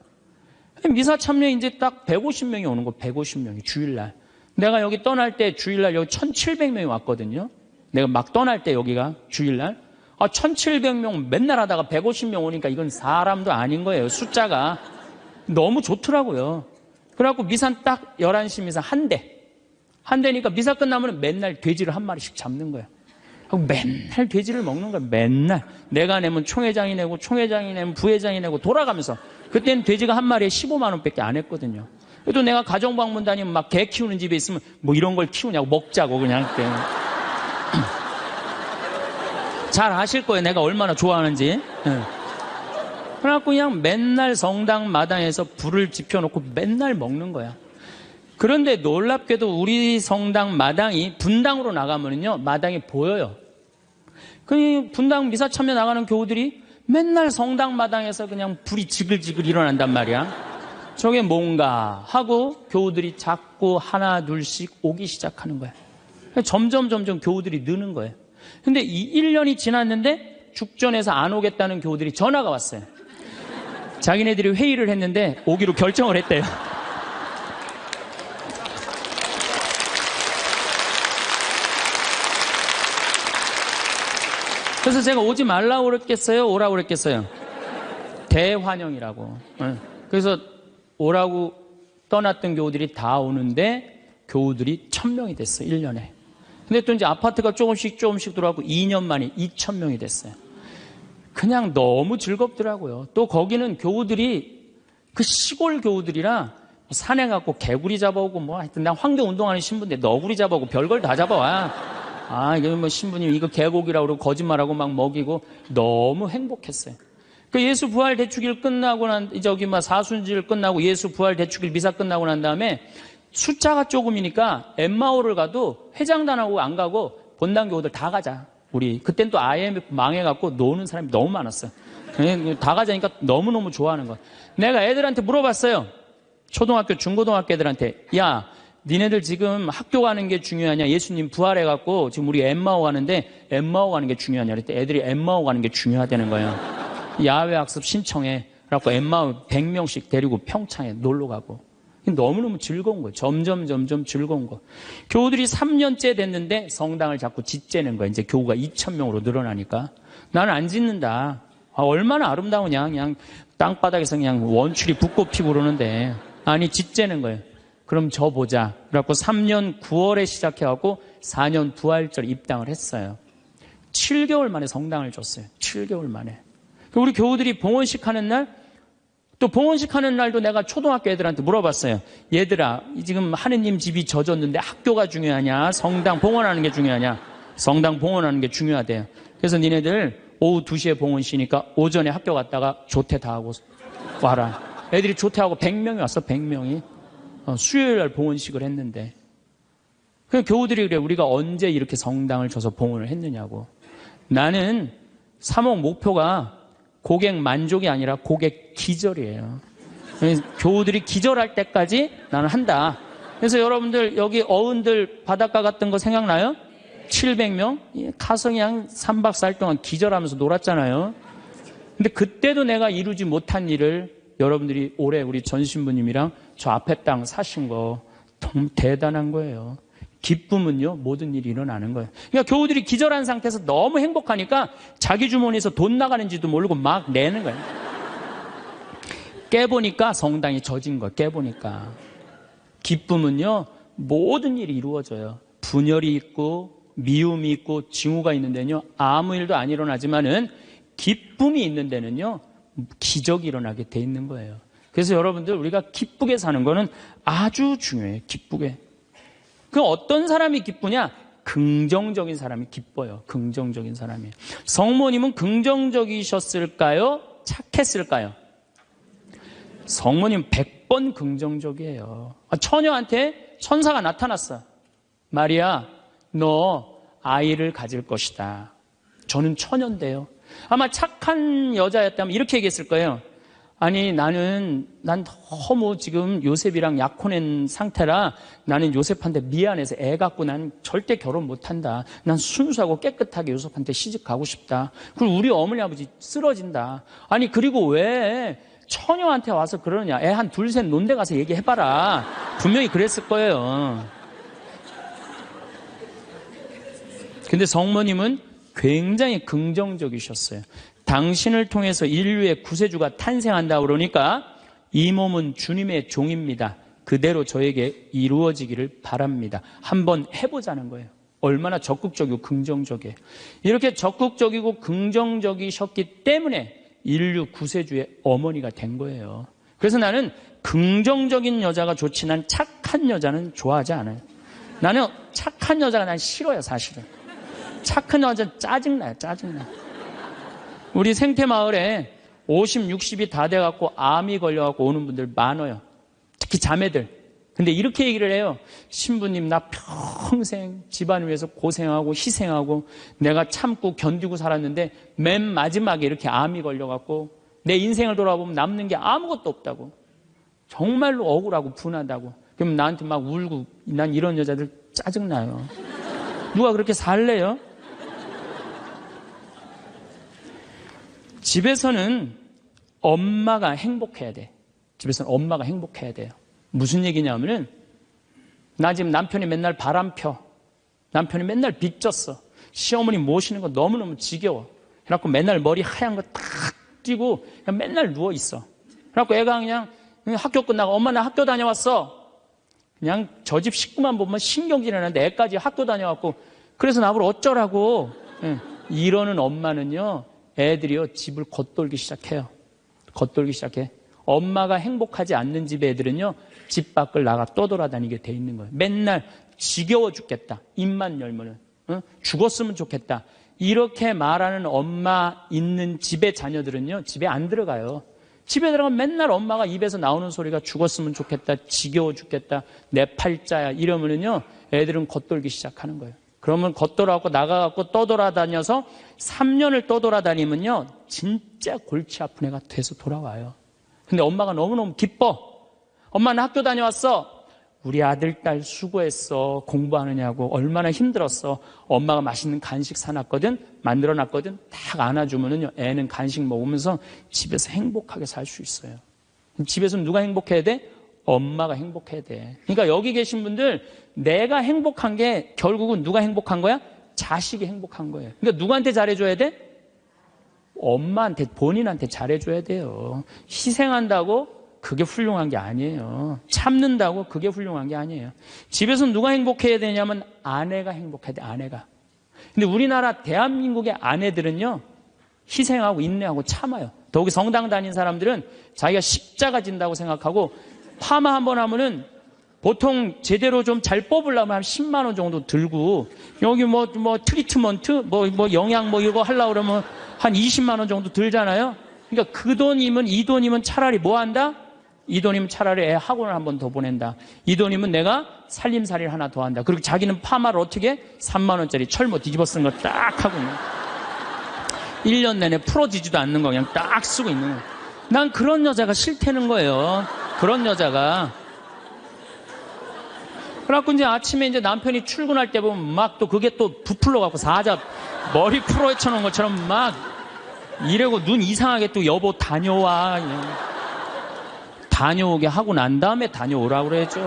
미사 참여 이제 딱 150명이 오는 거, 150명이 주일날. 내가 여기 떠날 때 주일날 여기 1,700명이 왔거든요. 내가 막 떠날 때 여기가 주일날. 1,700명 맨날 하다가 150명 오니까 이건 사람도 아닌 거예요. 숫자가. 너무 좋더라고요. 그래갖고 미사 딱 11시 미사 한 대. 한 대니까 미사 끝나면 맨날 돼지를 한 마리씩 잡는 거예요. 맨날 돼지를 먹는 거예요. 맨날. 내가 내면 총회장이 내고 총회장이 내면 부회장이 내고 돌아가면서. 그때는 돼지가 한 마리에 15만 원밖에 안 했거든요. 그래도 내가 가정방문 다니면 막 개 키우는 집에 있으면 뭐 이런 걸 키우냐고 먹자고 그냥. 잘 아실 거예요. 내가 얼마나 좋아하는지. 그래갖고 그냥 맨날 성당 마당에서 불을 지펴놓고 맨날 먹는 거야. 그런데 놀랍게도 우리 성당 마당이 분당으로 나가면요, 마당이 보여요. 그 분당 미사 참여 나가는 교우들이 맨날 성당 마당에서 그냥 불이 지글지글 일어난단 말이야. 저게 뭔가 하고 교우들이 자꾸 하나 둘씩 오기 시작하는 거야. 점점 교우들이 느는 거예요. 근데 이 1년이 지났는데 죽전에서 안 오겠다는 교우들이 전화가 왔어요. 자기네들이 회의를 했는데 오기로 결정을 했대요. 그래서 제가 오지 말라고 그랬겠어요? 오라고 그랬겠어요? 대환영이라고. 그래서 오라고 떠났던 교우들이 다 오는데 교우들이 1,000명이 됐어요. 1년에. 근데 또 이제 아파트가 조금씩 들어가고 2년 만에 2,000명이 됐어요. 그냥 너무 즐겁더라고요. 또 거기는 교우들이 그 시골 교우들이라 산에 가고 개구리 잡아오고 뭐 하여튼 난 환경운동하는 신부인데 너구리 잡아오고 별걸 다 잡아와. 이거 뭐 신부님 이거 개고기라고 그러고 거짓말하고 막 먹이고 너무 행복했어요. 그 예수 부활 대축일 끝나고 저기 막 사순절 끝나고 예수 부활 대축일 미사 끝나고 난 다음에 숫자가 조금이니까 엠마오를 가도 회장단하고 안 가고 본당 교우들 다 가자. 우리 그땐 또 IMF 망해갖고 노는 사람이 너무 많았어요. 다 가자니까 너무너무 좋아하는 거야. 내가 애들한테 물어봤어요. 초등학교, 중고등학교 애들한테 야, 니네들 지금 학교 가는 게 중요하냐? 예수님 부활해갖고 지금 우리 엠마오 가는데 엠마오 가는 게 중요하냐? 그랬더니 애들이 엠마오 가는 게 중요하다는 거예요. 야외 학습 신청해. 그래갖고 엠마오 100명씩 데리고 평창에 놀러 가고. 너무너무 즐거운 거예요. 점점 즐거운 거. 교우들이 3년째 됐는데 성당을 자꾸 짓재는 거예요. 이제 교우가 2,000명으로 늘어나니까. 나는 안 짓는다. 얼마나 아름다우냐. 그냥 땅바닥에서 그냥 원추리 붓고 피고 그러는데. 아니, 짓재는 거예요. 그럼 저 보자. 그래갖고 3년 9월에 시작해갖고 4년 부활절 입당을 했어요. 7개월 만에 성당을 줬어요. 7개월 만에. 우리 교우들이 봉헌식 하는 날, 또 봉헌식 하는 날도 내가 초등학교 애들한테 물어봤어요. 얘들아, 지금 하느님 집이 젖었는데 학교가 중요하냐? 성당 봉헌하는 게 중요하냐? 성당 봉헌하는 게 중요하대요. 그래서 니네들 오후 2시에 봉헌시니까 오전에 학교 갔다가 조퇴 다 하고 와라. 애들이 조퇴하고 100명이 왔어, 100명이. 수요일 날 봉헌식을 했는데. 그 교우들이 그래, 우리가 언제 이렇게 성당을 줘서 봉헌을 했느냐고. 나는 사목 목표가 고객 만족이 아니라 고객 기절이에요. 교우들이 기절할 때까지 나는 한다. 그래서 여러분들 여기 어른들 바닷가 갔던 거 생각나요? 700명? 가성이 한 3박 4일 동안 기절하면서 놀았잖아요. 근데 그때도 내가 이루지 못한 일을 여러분들이 올해 우리 전 신부님이랑 저 앞에 땅 사신 거 너무 대단한 거예요. 기쁨은요, 모든 일이 일어나는 거예요. 그러니까 교우들이 기절한 상태에서 너무 행복하니까 자기 주머니에서 돈 나가는지도 모르고 막 내는 거예요. 깨보니까 성당이 젖은 거야. 깨보니까. 기쁨은요, 모든 일이 이루어져요. 분열이 있고 미움이 있고 징후가 있는 데는요, 아무 일도 안 일어나지만은 기쁨이 있는 데는요, 기적이 일어나게 돼 있는 거예요. 그래서 여러분들, 우리가 기쁘게 사는 거는 아주 중요해요. 기쁘게. 그 어떤 사람이 기쁘냐? 긍정적인 사람이 기뻐요. 긍정적인 사람이. 성모님은 긍정적이셨을까요? 착했을까요? 성모님 100번 긍정적이에요. 처녀한테 천사가 나타났어. 마리아, 너 아이를 가질 것이다. 저는 처녀인데요. 아마 착한 여자였다면 이렇게 얘기했을 거예요. 아니, 난 너무 지금 요셉이랑 약혼한 상태라 나는 요셉한테 미안해서 애 갖고 난 절대 결혼 못한다. 난 순수하고 깨끗하게 요셉한테 시집 가고 싶다. 그리고 우리 어머니 아버지 쓰러진다. 아니, 그리고 왜 처녀한테 와서 그러느냐. 애 한 둘, 셋 논데 가서 얘기해봐라. 분명히 그랬을 거예요. 근데 성모님은 굉장히 긍정적이셨어요. 당신을 통해서 인류의 구세주가 탄생한다 그러니까 이 몸은 주님의 종입니다. 그대로 저에게 이루어지기를 바랍니다. 한번 해보자는 거예요. 얼마나 적극적이고 긍정적이에요. 이렇게 적극적이고 긍정적이셨기 때문에 인류 구세주의 어머니가 된 거예요. 그래서 나는 긍정적인 여자가 좋지, 난 착한 여자는 좋아하지 않아요. 나는 착한 여자가 난 싫어요, 사실은. 착한 여자 짜증나요, 짜증나. 우리 생태마을에 50, 60이 다 돼갖고 암이 걸려갖고 오는 분들 많아요. 특히 자매들. 근데 이렇게 얘기를 해요. 신부님, 나 평생 집안 위해서 고생하고 희생하고 내가 참고 견디고 살았는데 맨 마지막에 이렇게 암이 걸려갖고 내 인생을 돌아보면 남는 게 아무것도 없다고. 정말로 억울하고 분하다고. 그럼 나한테 막 울고, 난 이런 여자들 짜증나요. 누가 그렇게 살래요? 집에서는 엄마가 행복해야 돼. 집에서는 엄마가 행복해야 돼요. 무슨 얘기냐면은, 나 지금 남편이 맨날 바람 펴. 남편이 맨날 빚졌어. 시어머니 모시는 거 너무너무 지겨워. 그래갖고 맨날 머리 하얀 거 딱 띄고 그냥 맨날 누워있어. 그래갖고 애가 그냥 학교 끝나고 엄마 나 학교 다녀왔어. 그냥 저 집 식구만 보면 신경질이 나는데 애까지 학교 다녀왔고 그래서 나보고 어쩌라고. 이러는 엄마는요, 애들이요, 집을 겉돌기 시작해요. 겉돌기 시작해. 엄마가 행복하지 않는 집 애들은요, 집 밖을 나가 떠돌아다니게 돼 있는 거예요. 맨날 지겨워 죽겠다. 입만 열면은. 죽었으면 좋겠다. 이렇게 말하는 엄마 있는 집의 자녀들은요, 집에 안 들어가요. 집에 들어가면 맨날 엄마가 입에서 나오는 소리가 죽었으면 좋겠다, 지겨워 죽겠다, 내 팔자야 이러면은요, 애들은 겉돌기 시작하는 거예요. 그러면 겉돌아갖고 나가갖고 떠돌아다녀서 3년을 떠돌아다니면요, 진짜 골치 아픈 애가 돼서 돌아와요. 근데 엄마가 너무너무 기뻐. 엄마는 학교 다녀왔어. 우리 아들, 딸 수고했어. 공부하느냐고 얼마나 힘들었어. 엄마가 맛있는 간식 사놨거든, 만들어놨거든. 딱 안아주면은요, 애는 간식 먹으면서 집에서 행복하게 살 수 있어요. 집에서는 누가 행복해야 돼? 엄마가 행복해야 돼. 그러니까 여기 계신 분들, 내가 행복한 게 결국은 누가 행복한 거야? 자식이 행복한 거예요. 그러니까 누구한테 잘해줘야 돼? 엄마한테, 본인한테 잘해줘야 돼요. 희생한다고 그게 훌륭한 게 아니에요. 참는다고 그게 훌륭한 게 아니에요. 집에서는 누가 행복해야 되냐면 아내가 행복해야 돼, 아내가. 근데 우리나라 대한민국의 아내들은요, 희생하고 인내하고 참아요. 더욱이 성당 다닌 사람들은 자기가 십자가 진다고 생각하고 파마 한번 하면은 보통 제대로 좀 잘 뽑으려면 한 10만 원 정도 들고, 여기 뭐 트리트먼트, 영양 이거 하려고 그러면 한 20만 원 정도 들잖아요. 그러니까 그 돈이면, 이 돈이면 차라리 뭐 한다? 이 돈이면 차라리 애 학원을 한 번 더 보낸다. 이 돈이면 내가 살림살이를 하나 더 한다. 그리고 자기는 파마를 어떻게 해? 3만 원짜리 철모 뒤집어 쓴 거 딱 하고 있는 1년 내내 풀어지지도 않는 거 그냥 딱 쓰고 있는 거예요. 난 그런 여자가 싫다는 거예요. 그런 여자가. 그래갖고 이제 아침에 이제 남편이 출근할 때 보면 막 또 그게 또 부풀러갖고 사자 머리 풀어헤쳐놓은 것처럼 막 이러고 눈 이상하게 또 여보 다녀와. 다녀오게 하고 난 다음에 다녀오라고 그러죠.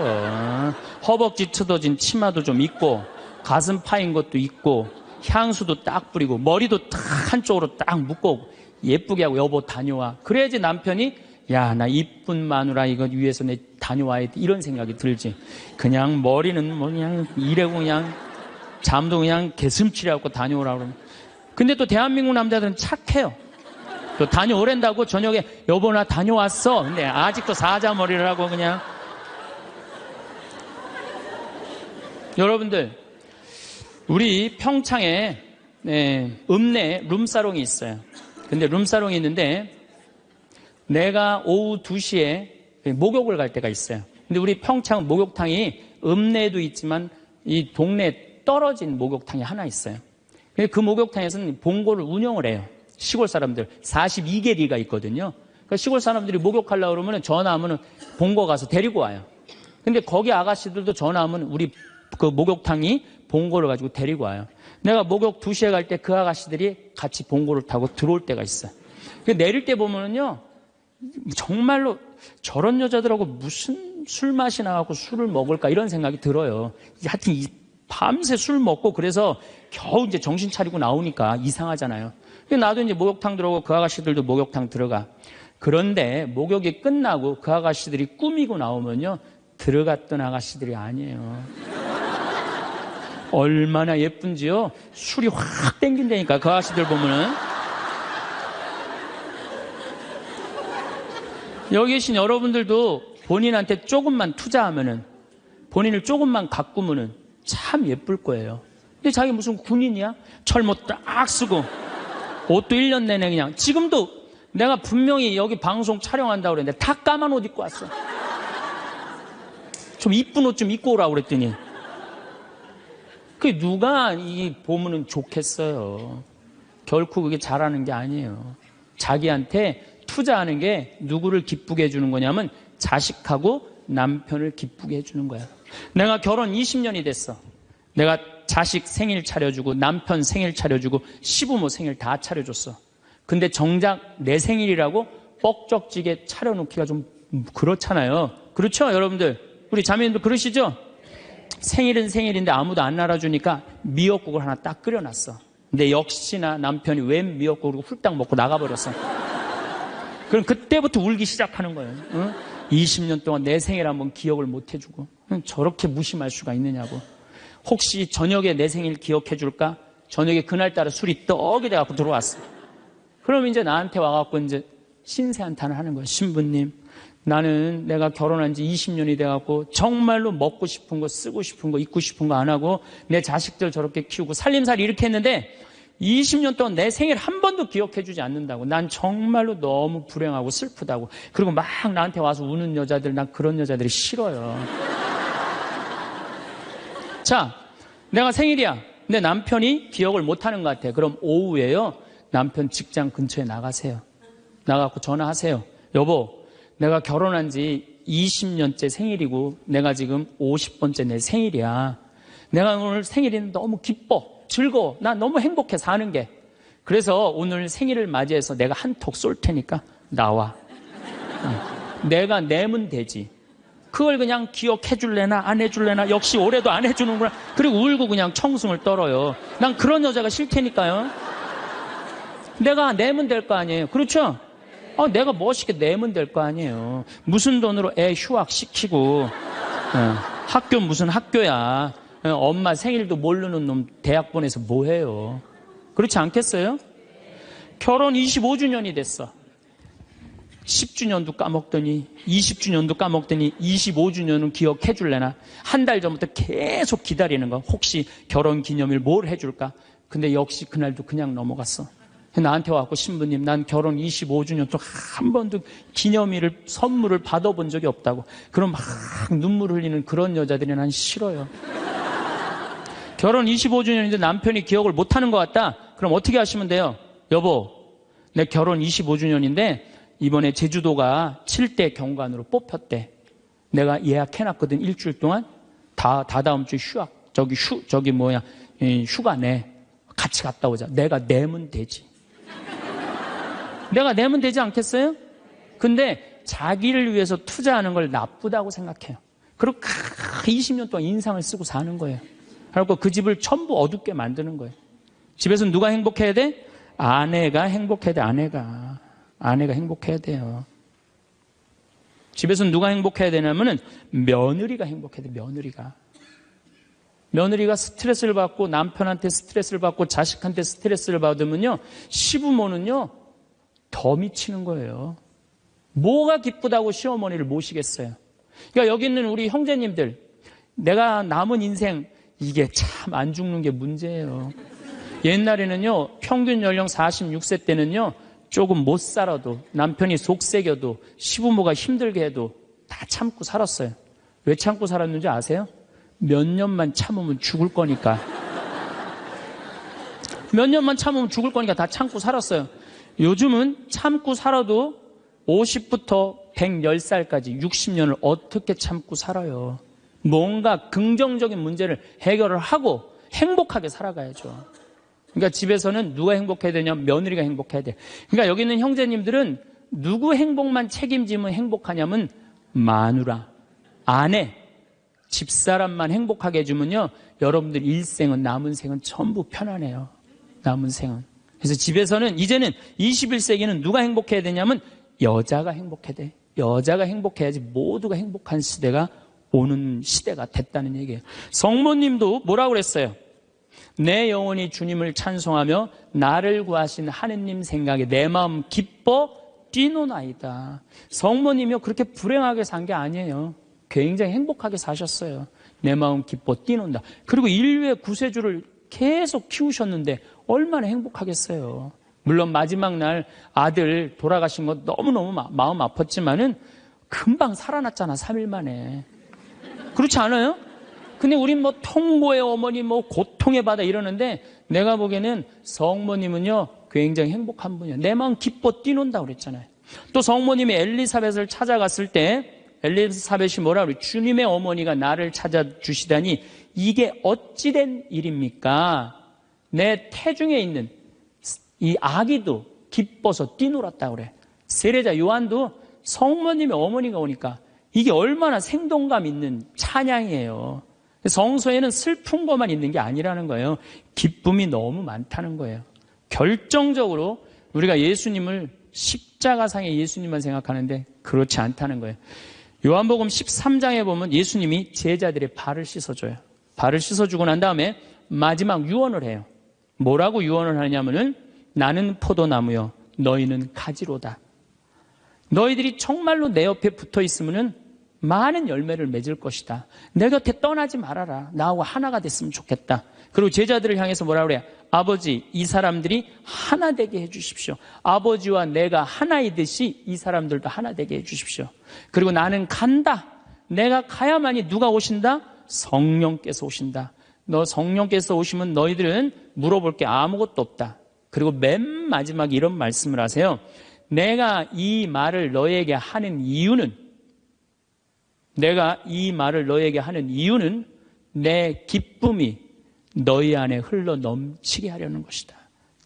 허벅지 뜯어진 치마도 좀 입고, 가슴 파인 것도 입고, 향수도 딱 뿌리고, 머리도 딱 한쪽으로 딱 묶고, 예쁘게 하고 여보 다녀와. 그래야지 남편이 야, 나 이쁜 마누라 이거 위해서 내 다녀와야 돼. 이런 생각이 들지. 그냥 머리는 뭐 그냥 이래고 그냥 잠도 그냥 개슴치레하고 다녀오라고 그러면. 근데 또 대한민국 남자들은 착해요. 또 다녀오랜다고 저녁에 여보 나 다녀왔어. 근데 아직도 사자머리를 하고 그냥. 여러분들, 우리 평창에 읍내 룸사롱이 있어요. 근데 룸사롱이 있는데 내가 오후 2시에 목욕을 갈 때가 있어요. 근데 우리 평창 목욕탕이 읍내에도 있지만 이 동네에 떨어진 목욕탕이 하나 있어요. 근데 그 목욕탕에서는 봉고를 운영을 해요. 시골 사람들 42개리가 있거든요. 그러니까 시골 사람들이 목욕하려고 그러면 전화하면 봉고 가서 데리고 와요. 근데 거기 아가씨들도 전화하면 우리 그 목욕탕이 봉고를 가지고 데리고 와요. 내가 목욕 2시에 갈 때 그 아가씨들이 같이 봉고를 타고 들어올 때가 있어요. 내릴 때 보면은요, 정말로 저런 여자들하고 무슨 술 마시나 갖고 술을 먹을까 이런 생각이 들어요. 하여튼 밤새 술 먹고 그래서 겨우 이제 정신 차리고 나오니까 이상하잖아요. 나도 이제 목욕탕 들어오고 그 아가씨들도 목욕탕 들어가. 그런데 목욕이 끝나고 그 아가씨들이 꾸미고 나오면요, 들어갔던 아가씨들이 아니에요. 얼마나 예쁜지요. 술이 확 땡긴다니까 그 아가씨들 보면은. 여기 계신 여러분들도 본인한테 조금만 투자하면은, 본인을 조금만 가꾸면은 참 예쁠 거예요. 근데 자기 무슨 군인이야? 철모 딱 쓰고 옷도 1년 내내 그냥. 지금도 내가 분명히 여기 방송 촬영한다고 그랬는데 다 까만 옷 입고 왔어. 좀 이쁜 옷 좀 입고 오라고 그랬더니. 그게 누가 이 보면은 좋겠어요. 결코 그게 잘하는 게 아니에요. 자기한테 투자하는 게 누구를 기쁘게 해주는 거냐면 자식하고 남편을 기쁘게 해주는 거야. 내가 결혼 20년이 됐어. 내가 자식 생일 차려주고 남편 생일 차려주고 시부모 생일 다 차려줬어. 근데 정작 내 생일이라고 뻑적지게 차려놓기가 좀 그렇잖아요. 그렇죠 여러분들? 우리 자매님도 그러시죠? 생일은 생일인데 아무도 안 알아주니까 미역국을 하나 딱 끓여놨어. 근데 역시나 남편이 웬 미역국을 훌딱 먹고 나가버렸어. 그럼 그때부터 울기 시작하는 거예요. 응? 20년 동안 내 생일 한번 기억을 못 해주고. 저렇게 무심할 수가 있느냐고. 혹시 저녁에 내 생일 기억해 줄까? 저녁에 그날따라 술이 떡이 돼갖고 들어왔어. 그럼 이제 나한테 와갖고 이제 신세한탄을 하는 거예요. 신부님, 나는 내가 결혼한 지 20년이 돼갖고 정말로 먹고 싶은 거, 쓰고 싶은 거, 입고 싶은 거 안 하고 내 자식들 저렇게 키우고 살림살이 이렇게 했는데 20년 동안 내 생일 한 번도 기억해주지 않는다고. 난 정말로 너무 불행하고 슬프다고. 그리고 막 나한테 와서 우는 여자들, 난 그런 여자들이 싫어요. 자, 내가 생일이야. 근데 남편이 기억을 못하는 것 같아. 그럼 오후에요, 남편 직장 근처에 나가세요. 나가고 전화하세요. 여보, 내가 결혼한 지 20년째 생일이고 내가 지금 50번째 내 생일이야. 내가 오늘 생일이 너무 기뻐, 즐거워. 나 너무 행복해 사는 게. 그래서 오늘 생일을 맞이해서 내가 한턱 쏠 테니까 나와. 내가 내면 되지. 그걸 그냥 기억해 줄래나 안 해줄래나. 역시 올해도 안 해주는구나. 그리고 울고 그냥 청승을 떨어요. 난 그런 여자가 싫다니까요. 내가 내면 될 거 아니에요. 그렇죠? 내가 멋있게 내면 될 거 아니에요. 무슨 돈으로 애 휴학시키고 학교 무슨 학교야. 엄마 생일도 모르는 놈 대학 보내서 뭐해요. 그렇지 않겠어요? 결혼 25주년이 됐어. 10주년도 까먹더니 20주년도 까먹더니 25주년은 기억해 줄래나. 한 달 전부터 계속 기다리는 거. 혹시 결혼기념일 뭘 해줄까. 근데 역시 그날도 그냥 넘어갔어. 나한테 와갖고 신부님, 난 결혼 25주년 동안 한 번도 기념일을 선물을 받아본 적이 없다고. 그럼 막 눈물 흘리는 그런 여자들이 난 싫어요. 결혼 25주년인데 남편이 기억을 못하는 것 같다. 그럼 어떻게 하시면 돼요? 여보, 내 결혼 25주년인데 이번에 제주도가 7대 경관으로 뽑혔대. 내가 예약해놨거든. 일주일 동안 다다음 주 휴가 내. 같이 갔다 오자. 내가 내면 되지. 내가 내면 되지 않겠어요? 근데 자기를 위해서 투자하는 걸 나쁘다고 생각해요. 그리고 20년 동안 인상을 쓰고 사는 거예요. 그리고 그 집을 전부 어둡게 만드는 거예요. 집에서 누가 행복해야 돼? 아내가 행복해야 돼. 아내가 행복해야 돼요. 집에서 누가 행복해야 되냐면은 며느리가 행복해야 돼. 며느리가 스트레스를 받고 남편한테 스트레스를 받고 자식한테 스트레스를 받으면요, 시부모는요 더 미치는 거예요. 뭐가 기쁘다고 시어머니를 모시겠어요. 그러니까 여기 있는 우리 형제님들, 내가 남은 인생 이게 참 안 죽는 게 문제예요. 옛날에는요 평균 연령 46세 때는요 조금 못 살아도, 남편이 속색여도, 시부모가 힘들게 해도 다 참고 살았어요. 왜 참고 살았는지 아세요? 몇 년만 참으면 죽을 거니까. 몇 년만 참으면 죽을 거니까 다 참고 살았어요. 요즘은 참고 살아도 50부터 110살까지 60년을 어떻게 참고 살아요. 뭔가 긍정적인 문제를 해결을 하고 행복하게 살아가야죠. 그러니까 집에서는 누가 행복해야 되냐? 며느리가 행복해야 돼. 그러니까 여기 있는 형제님들은 누구 행복만 책임지면 행복하냐면 마누라, 아내, 집사람만 행복하게 해주면요, 여러분들 일생은, 남은 생은 전부 편안해요. 남은 생은. 그래서 집에서는 이제는 21세기는 누가 행복해야 되냐면 여자가 행복해야 돼. 여자가 행복해야지 모두가 행복한 시대가 오는 시대가 됐다는 얘기예요. 성모님도 뭐라고 그랬어요? 내 영혼이 주님을 찬송하며 나를 구하신 하느님 생각에 내 마음 기뻐 뛰노나이다. 성모님이요 그렇게 불행하게 산 게 아니에요. 굉장히 행복하게 사셨어요. 내 마음 기뻐 뛰논다. 그리고 인류의 구세주를 계속 키우셨는데 얼마나 행복하겠어요. 물론 마지막 날 아들 돌아가신 거 너무너무 마음 아팠지만은 금방 살아났잖아. 3일 만에. 그렇지 않아요? 근데 우린 뭐 통고의 어머니, 뭐 고통의 바다 이러는데, 내가 보기에는 성모님은요 굉장히 행복한 분이에요. 내 마음 기뻐 뛰논다고 그랬잖아요. 또 성모님이 엘리사벳을 찾아갔을 때 엘리사벳이 뭐라 그래요? 주님의 어머니가 나를 찾아주시다니 이게 어찌된 일입니까? 내 태중에 있는 이 아기도 기뻐서 뛰놀았다고 그래. 세례자 요한도 성모님의 어머니가 오니까 이게 얼마나 생동감 있는 찬양이에요. 성서에는 슬픈 것만 있는 게 아니라는 거예요. 기쁨이 너무 많다는 거예요. 결정적으로 우리가 예수님을 십자가상의 예수님만 생각하는데 그렇지 않다는 거예요. 요한복음 13장에 보면 예수님이 제자들의 발을 씻어줘요. 발을 씻어주고 난 다음에 마지막 유언을 해요. 뭐라고 유언을 하냐면은 나는 포도나무요 너희는 가지로다. 너희들이 정말로 내 옆에 붙어 있으면은 많은 열매를 맺을 것이다. 내 곁에 떠나지 말아라. 나하고 하나가 됐으면 좋겠다. 그리고 제자들을 향해서 뭐라 그래요? 아버지, 이 사람들이 하나 되게 해주십시오. 아버지와 내가 하나이듯이 이 사람들도 하나 되게 해주십시오. 그리고 나는 간다. 내가 가야만이 누가 오신다? 성령께서 오신다. 너 성령께서 오시면 너희들은 물어볼 게 아무것도 없다. 그리고 맨 마지막에 이런 말씀을 하세요. 내가 이 말을 너에게 하는 이유는 내 기쁨이 너희 안에 흘러 넘치게 하려는 것이다.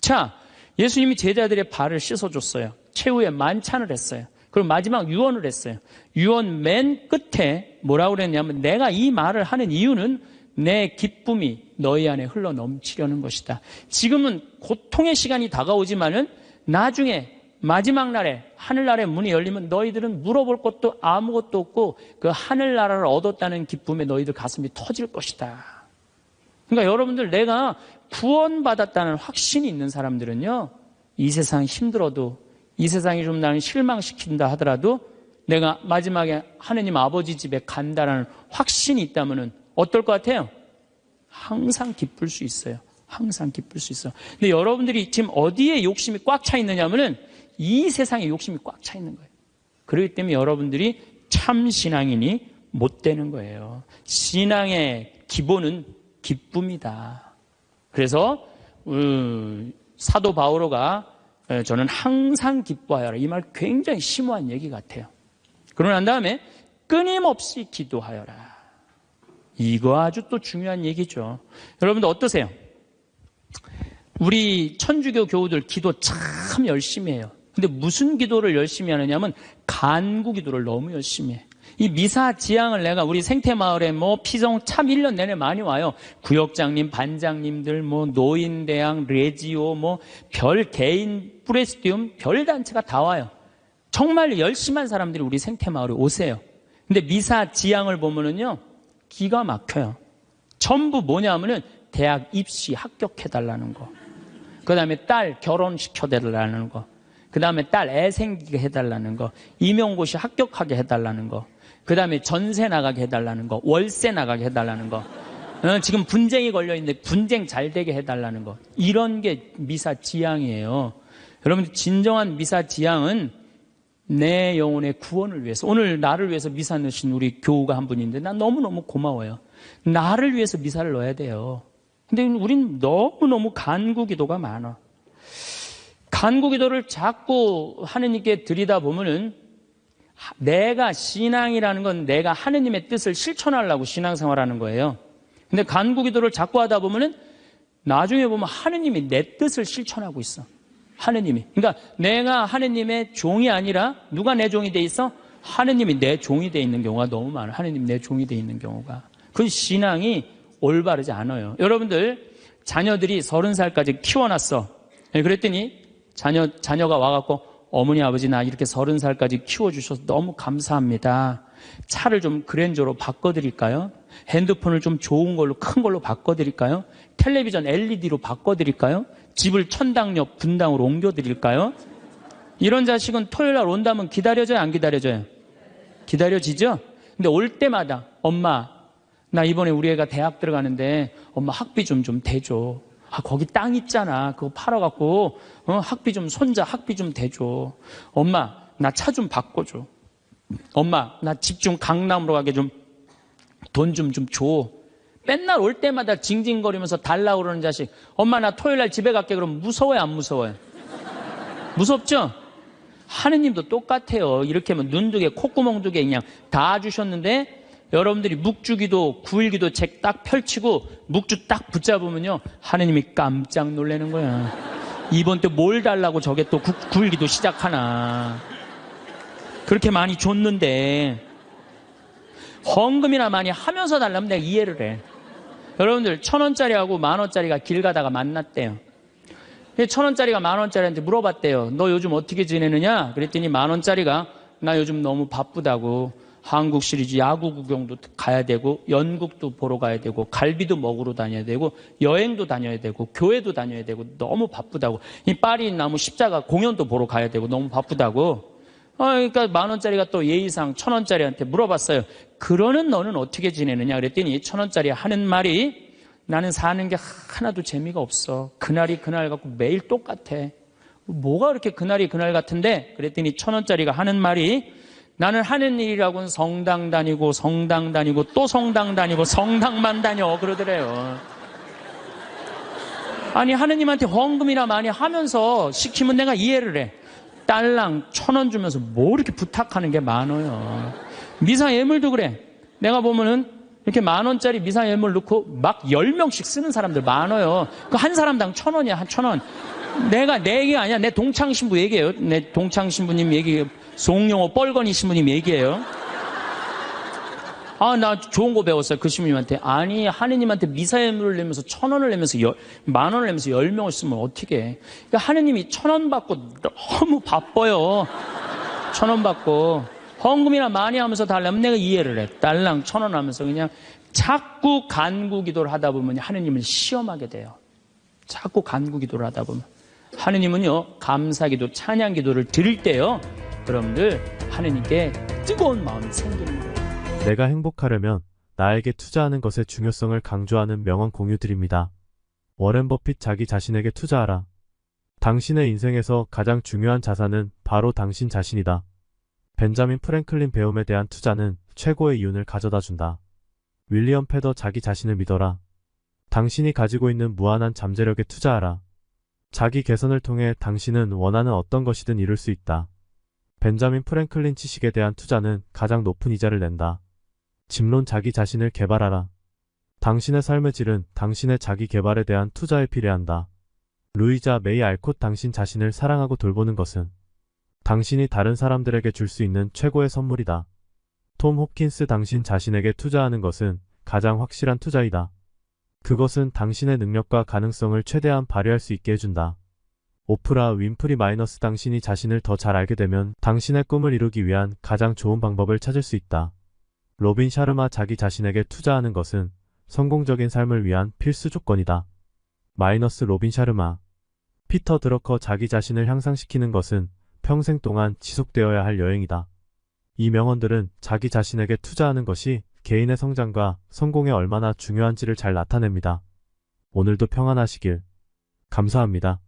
자, 예수님이 제자들의 발을 씻어줬어요. 최후에 만찬을 했어요. 그리고 마지막 유언을 했어요. 유언 맨 끝에 뭐라고 그랬냐면 내가 이 말을 하는 이유는 내 기쁨이 너희 안에 흘러 넘치려는 것이다. 지금은 고통의 시간이 다가오지만은 나중에 마지막 날에 하늘나라의 문이 열리면 너희들은 물어볼 것도 아무것도 없고 그 하늘나라를 얻었다는 기쁨에 너희들 가슴이 터질 것이다. 그러니까 여러분들, 내가 구원받았다는 확신이 있는 사람들은요, 이 세상 힘들어도, 이 세상이 좀 나를 실망시킨다 하더라도 내가 마지막에 하느님 아버지 집에 간다라는 확신이 있다면은 어떨 것 같아요? 항상 기쁠 수 있어요. 항상 기쁠 수 있어요. 근데 여러분들이 지금 어디에 욕심이 꽉 차 있느냐면은 이 세상에 욕심이 꽉 차 있는 거예요. 그렇기 때문에 여러분들이 참 신앙인이 못 되는 거예요. 신앙의 기본은 기쁨이다. 그래서 사도 바오로가 저는 항상 기뻐하여라, 이 말 굉장히 심오한 얘기 같아요. 그러고 난 다음에 끊임없이 기도하여라. 이거 아주 또 중요한 얘기죠. 여러분들 어떠세요? 우리 천주교 교우들 기도 참 열심히 해요. 근데 무슨 기도를 열심히 하느냐면 간구 기도를 너무 열심히 해. 이 미사 지향을 내가 우리 생태마을에 피성 참 1년 내내 많이 와요. 구역장님, 반장님들, 노인대학, 레지오, 별 개인, 프레스티움, 별 단체가 다 와요. 정말 열심한 사람들이 우리 생태마을에 오세요. 근데 미사 지향을 보면은요, 기가 막혀요. 전부 뭐냐 하면은 대학 입시 합격해달라는 거. 그 다음에 딸 결혼시켜달라는 거. 그 다음에 딸 애 생기게 해달라는 거. 임용고시 합격하게 해달라는 거. 그 다음에 전세 나가게 해달라는 거. 월세 나가게 해달라는 거. 지금 분쟁이 걸려있는데 분쟁 잘 되게 해달라는 거. 이런 게 미사 지향이에요. 여러분, 진정한 미사 지향은 내 영혼의 구원을 위해서. 오늘 나를 위해서 미사 넣으신 우리 교우가 한 분인데 난 너무너무 고마워요. 나를 위해서 미사를 넣어야 돼요. 근데 우린 너무너무 간구 기도가 많아. 간구 기도를 자꾸 하느님께 드리다 보면은 내가 신앙이라는 건 내가 하느님의 뜻을 실천하려고 신앙생활하는 거예요. 근데 간구 기도를 자꾸 하다 보면은 나중에 보면 하느님이 내 뜻을 실천하고 있어. 하느님이. 그러니까 내가 하느님의 종이 아니라 누가 내 종이 돼 있어? 하느님이 내 종이 돼 있는 경우가 너무 많아. 하느님 내 종이 돼 있는 경우가. 그 신앙이 올바르지 않아요. 여러분들 자녀들이 30살까지 키워놨어. 그랬더니 자녀가 와갖고 어머니 아버지 나 이렇게 30살까지 키워주셔서 너무 감사합니다. 차를 좀 그랜저로 바꿔드릴까요? 핸드폰을 좀 좋은 걸로 큰 걸로 바꿔드릴까요? 텔레비전 LED로 바꿔드릴까요? 집을 천당역 분당으로 옮겨드릴까요? 이런 자식은 토요일날 온다면 기다려져요? 안 기다려져요? 기다려지죠? 근데 올 때마다 엄마 나 이번에 우리 애가 대학 들어가는데 엄마 학비 좀 대줘. 거기 땅 있잖아. 그거 팔아갖고 학비 좀 손자 학비 좀 대줘. 엄마 나 차 좀 바꿔줘. 엄마 나 집 좀 강남으로 가게 좀 돈 좀 줘. 맨날 올 때마다 징징거리면서 달라고 그러는 자식. 엄마 나 토요일날 집에 갈게. 그럼 무서워요 안 무서워요? 무섭죠? 하느님도 똑같아요. 이렇게 하면 눈 두 개 콧구멍 두 개 그냥 다 주셨는데 여러분들이 묵주기도 9일기도 책 딱 펼치고 묵주 딱 붙잡으면요 하느님이 깜짝 놀라는 거야. 이번 때 뭘 달라고 저게 또 9일기도 시작하나. 그렇게 많이 줬는데 헌금이나 많이 하면서 달라면 내가 이해를 해. 여러분들 1,000원짜리하고 10,000원짜리가 길 가다가 만났대요. 1,000원짜리가 10,000원짜리한테 물어봤대요. 너 요즘 어떻게 지내느냐? 그랬더니 10,000원짜리가 나 요즘 너무 바쁘다고 한국 시리즈 야구 구경도 가야 되고 연극도 보러 가야 되고 갈비도 먹으러 다녀야 되고 여행도 다녀야 되고 교회도 다녀야 되고 너무 바쁘다고. 이 파리 나무 십자가 공연도 보러 가야 되고 너무 바쁘다고. 그러니까 10,000원짜리가 또 예의상 1,000원짜리한테 물어봤어요. 그러는 너는 어떻게 지내느냐 그랬더니 1,000원짜리 하는 말이 나는 사는 게 하나도 재미가 없어. 그날이 그날 같고 매일 똑같아. 뭐가 그렇게 그날이 그날 같은데? 그랬더니 1,000원짜리가 하는 말이 나는 하는 일이라고는 성당 다니고 또 성당 다니고 성당만 다녀 그러더래요. 아니 하느님한테 헌금이나 많이 하면서 시키면 내가 이해를 해. 딸랑 1,000원 주면서 뭐 이렇게 부탁하는 게 많아요. 미사 예물도 그래. 내가 보면은 이렇게 10,000원짜리 미사 예물 넣고 막 10명씩 쓰는 사람들 많아요. 그 한 사람당 1,000원이야. 한 1,000원. 내 얘기가 아니야. 내 동창 신부 얘기예요. 내 동창 신부님 얘기, 송영호 뻘건이 신부님 얘기예요. 나 좋은 거 배웠어요. 그 신부님한테. 아니, 하느님한테 미사 예물을 내면서 1,000원을 내면서 10,000원을 내면서 10명을 쓰면 어떻게 해. 그러니까 하느님이 1,000원 받고 너무 바빠요. 1,000원 받고. 헌금이나 많이 하면서 달라면 내가 이해를 해. 딸랑 1,000원 하면서 그냥 자꾸 간구 기도를 하다 보면 하느님을 시험하게 돼요. 자꾸 간구 기도를 하다 보면. 하느님은요, 감사 기도, 찬양 기도를 드릴 때요, 여러분들, 하느님께 뜨거운 마음이 생기는 거예요. 내가 행복하려면 나에게 투자하는 것의 중요성을 강조하는 명언 공유 드립니다. 워렌 버핏 자기 자신에게 투자하라. 당신의 인생에서 가장 중요한 자산은 바로 당신 자신이다. 벤자민 프랭클린 배움에 대한 투자는 최고의 이윤을 가져다 준다. 윌리엄 패더 자기 자신을 믿어라. 당신이 가지고 있는 무한한 잠재력에 투자하라. 자기 개선을 통해 당신은 원하는 어떤 것이든 이룰 수 있다. 벤자민 프랭클린 지식에 대한 투자는 가장 높은 이자를 낸다. 집론 자기 자신을 개발하라. 당신의 삶의 질은 당신의 자기 개발에 대한 투자에 비례한다. 루이자 메이 알콧 당신 자신을 사랑하고 돌보는 것은 당신이 다른 사람들에게 줄 수 있는 최고의 선물이다. 톰 홉킨스 당신 자신에게 투자하는 것은 가장 확실한 투자이다. 그것은 당신의 능력과 가능성을 최대한 발휘할 수 있게 해준다. 오프라 윈프리 마이너스 당신이 자신을 더 잘 알게 되면 당신의 꿈을 이루기 위한 가장 좋은 방법을 찾을 수 있다. 로빈 샤르마 자기 자신에게 투자하는 것은 성공적인 삶을 위한 필수 조건이다. 마이너스 로빈 샤르마 피터 드러커 자기 자신을 향상시키는 것은 평생 동안 지속되어야 할 여행이다. 이 명언들은 자기 자신에게 투자하는 것이 개인의 성장과 성공에 얼마나 중요한지를 잘 나타냅니다. 오늘도 평안하시길. 감사합니다.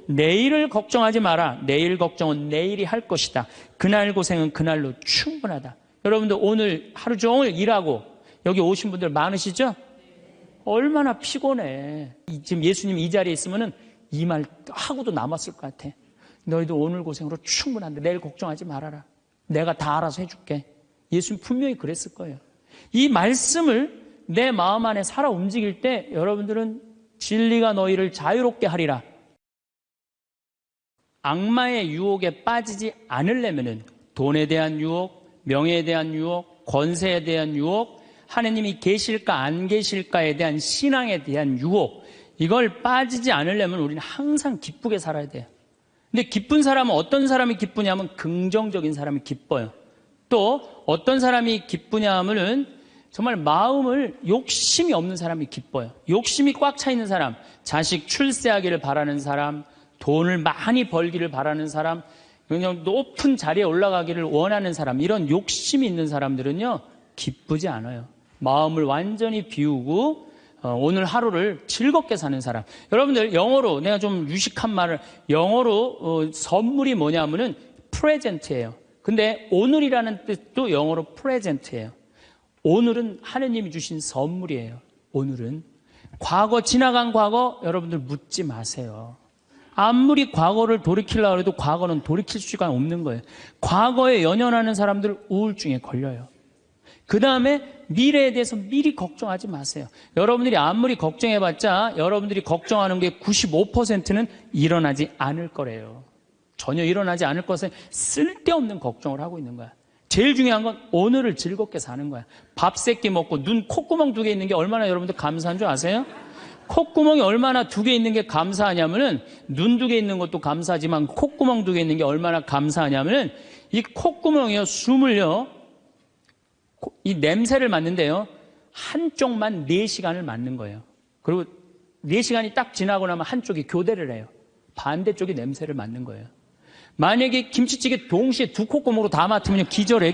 내일을 걱정하지 마라. 내일 걱정은 내일이 할 것이다. 그날 고생은 그날로 충분하다. 여러분들 오늘 하루 종일 일하고 여기 오신 분들 많으시죠? 얼마나 피곤해. 지금 예수님 이 자리에 있으면은 이 말 하고도 남았을 것 같아. 너희도 오늘 고생으로 충분한데 내일 걱정하지 말아라. 내가 다 알아서 해줄게. 예수님 분명히 그랬을 거예요. 이 말씀을 내 마음 안에 살아 움직일 때 여러분들은 진리가 너희를 자유롭게 하리라. 악마의 유혹에 빠지지 않으려면은 돈에 대한 유혹, 명예에 대한 유혹, 권세에 대한 유혹, 하느님이 계실까 안 계실까에 대한 신앙에 대한 유혹, 이걸 빠지지 않으려면 우리는 항상 기쁘게 살아야 돼요. 근데 기쁜 사람은 어떤 사람이 기쁘냐면 긍정적인 사람이 기뻐요. 또 어떤 사람이 기쁘냐 하면은 정말 마음을 욕심이 없는 사람이 기뻐요. 욕심이 꽉 차 있는 사람, 자식 출세하기를 바라는 사람, 돈을 많이 벌기를 바라는 사람, 그냥 높은 자리에 올라가기를 원하는 사람, 이런 욕심이 있는 사람들은요 기쁘지 않아요. 마음을 완전히 비우고 오늘 하루를 즐겁게 사는 사람. 여러분들 영어로 내가 좀 유식한 말을 영어로 선물이 뭐냐면은 프레젠트예요. 근데 오늘이라는 뜻도 영어로 프레젠트예요. 오늘은 하느님이 주신 선물이에요. 오늘은 과거 지나간 과거 여러분들 묻지 마세요. 아무리 과거를 돌이키려고 해도 과거는 돌이킬 수가 없는 거예요. 과거에 연연하는 사람들 우울증에 걸려요. 그 다음에 미래에 대해서 미리 걱정하지 마세요. 여러분들이 아무리 걱정해봤자 여러분들이 걱정하는 게 95%는 일어나지 않을 거래요. 전혀 일어나지 않을 것에 쓸데없는 걱정을 하고 있는 거야. 제일 중요한 건 오늘을 즐겁게 사는 거야. 밥 3끼 먹고 눈 콧구멍 2개 있는 게 얼마나 여러분들 감사한 줄 아세요? 콧구멍이 얼마나 2개 있는 게 감사하냐면은 눈 2개 있는 것도 감사하지만 콧구멍 2개 있는 게 얼마나 감사하냐면은 이 콧구멍이요, 숨을요, 이 냄새를 맡는데요, 한쪽만 4시간을 맡는 거예요. 그리고 4시간이 딱 지나고 나면 한쪽이 교대를 해요. 반대쪽이 냄새를 맡는 거예요. 만약에 김치찌개 동시에 2 콧구멍으로 다 맡으면 기절해.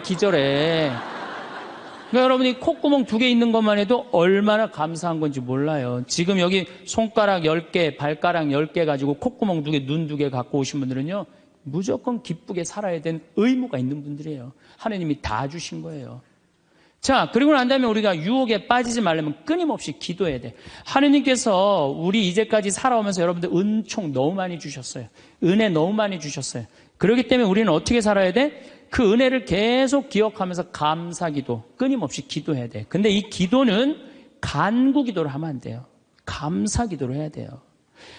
그러니까 여러분이 콧구멍 2개 있는 것만 해도 얼마나 감사한 건지 몰라요. 지금 여기 손가락 10개, 발가락 10개 가지고 콧구멍 2개, 눈 2개 갖고 오신 분들은요, 무조건 기쁘게 살아야 되는 의무가 있는 분들이에요. 하나님이 다 주신 거예요. 자, 그리고 난 다음에 우리가 유혹에 빠지지 말려면 끊임없이 기도해야 돼. 하느님께서 우리 이제까지 살아오면서 여러분들 은총 너무 많이 주셨어요. 은혜 너무 많이 주셨어요. 그렇기 때문에 우리는 어떻게 살아야 돼? 그 은혜를 계속 기억하면서 감사기도, 끊임없이 기도해야 돼. 근데 이 기도는 간구 기도를 하면 안 돼요. 감사 기도를 해야 돼요.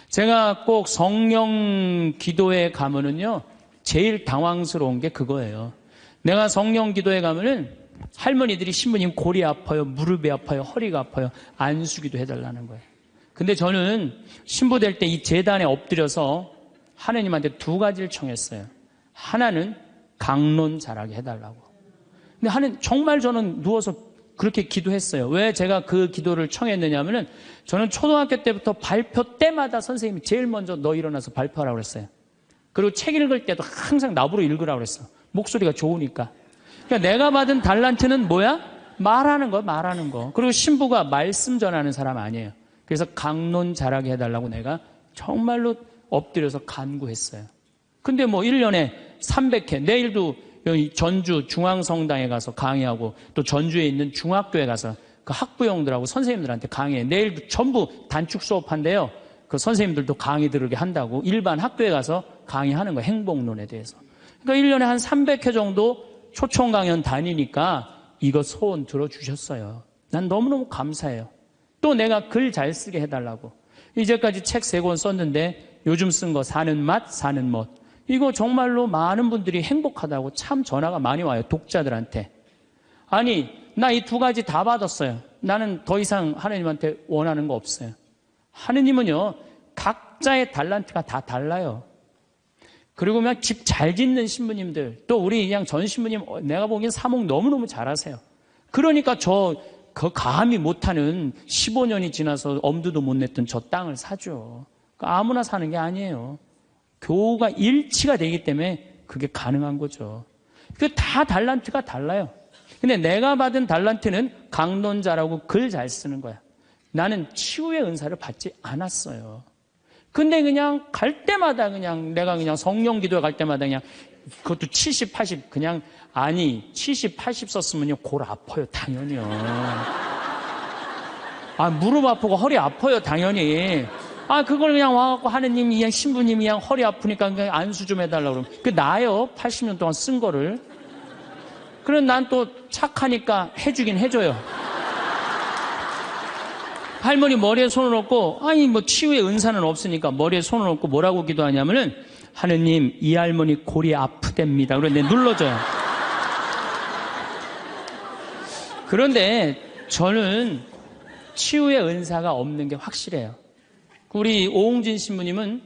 제가 꼭 성령 기도에 가면은요, 제일 당황스러운 게 그거예요. 내가 성령 기도에 가면은 할머니들이 신부님 골이 아파요, 무릎이 아파요, 허리가 아파요, 안수기도 해달라는 거예요. 근데 저는 신부 될 때 이 제단에 엎드려서 하느님한테 2가지를 청했어요. 하나는 강론 잘하게 해달라고. 근데 하느님, 정말 저는 누워서 그렇게 기도했어요. 왜 제가 그 기도를 청했느냐면은 저는 초등학교 때부터 발표 때마다 선생님이 제일 먼저 너 일어나서 발표하라고 그랬어요. 그리고 책 읽을 때도 항상 나보러 읽으라고 그랬어. 목소리가 좋으니까. 그러니까 내가 받은 달란트는 뭐야? 말하는 거. 그리고 신부가 말씀 전하는 사람 아니에요. 그래서 강론 잘하게 해달라고 내가 정말로 엎드려서 간구했어요. 근데 뭐 1년에 300회, 내일도 여기 전주 중앙성당에 가서 강의하고 또 전주에 있는 중학교에 가서 그 학부형들하고 선생님들한테 강의해. 내일도 전부 단축 수업한대요. 그 선생님들도 강의 들으게 한다고 일반 학교에 가서 강의하는 거예요. 행복론에 대해서. 그러니까 1년에 한 300회 정도 초청 강연 다니니까 이거 소원 들어주셨어요. 난 너무너무 감사해요. 또 내가 글 잘 쓰게 해달라고. 이제까지 책 3권 썼는데 요즘 쓴 거 사는 맛, 사는 멋. 이거 정말로 많은 분들이 행복하다고 참 전화가 많이 와요. 독자들한테. 아니, 나 이 2가지 다 받았어요. 나는 더 이상 하느님한테 원하는 거 없어요. 하느님은요, 각 각자의 달란트가 다 달라요. 그리고 그냥 집 잘 짓는 신부님들, 또 우리 그냥 전 신부님, 내가 보기엔 사목 너무너무 잘하세요. 그러니까 그 감히 못하는 15년이 지나서 엄두도 못 냈던 저 땅을 사죠. 아무나 사는 게 아니에요. 교우가 일치가 되기 때문에 그게 가능한 거죠. 그 다 달란트가 달라요. 근데 내가 받은 달란트는 강론자라고 글 잘 쓰는 거야. 나는 치유의 은사를 받지 않았어요. 근데 그냥 갈 때마다 그냥 내가 그냥 성령 기도에 갈 때마다 그냥 그것도 70, 80 그냥 아니 70, 80 썼으면요 골 아파요 당연히요. 아 무릎 아프고 허리 아파요 당연히. 아 그걸 그냥 와갖고 하느님이 그냥 신부님이 그냥 허리 아프니까 그냥 안수 좀 해달라고 그러면 그 나요 80년 동안 쓴 거를. 그럼 난 또 착하니까 해주긴 해줘요. 할머니 머리에 손을 얹고 아니 뭐 치유의 은사는 없으니까 머리에 손을 얹고 뭐라고 기도하냐면은 하느님 이 할머니 골이 아프답니다. 그런데 눌러줘요. 그런데 저는 치유의 은사가 없는 게 확실해요. 우리 오홍진 신부님은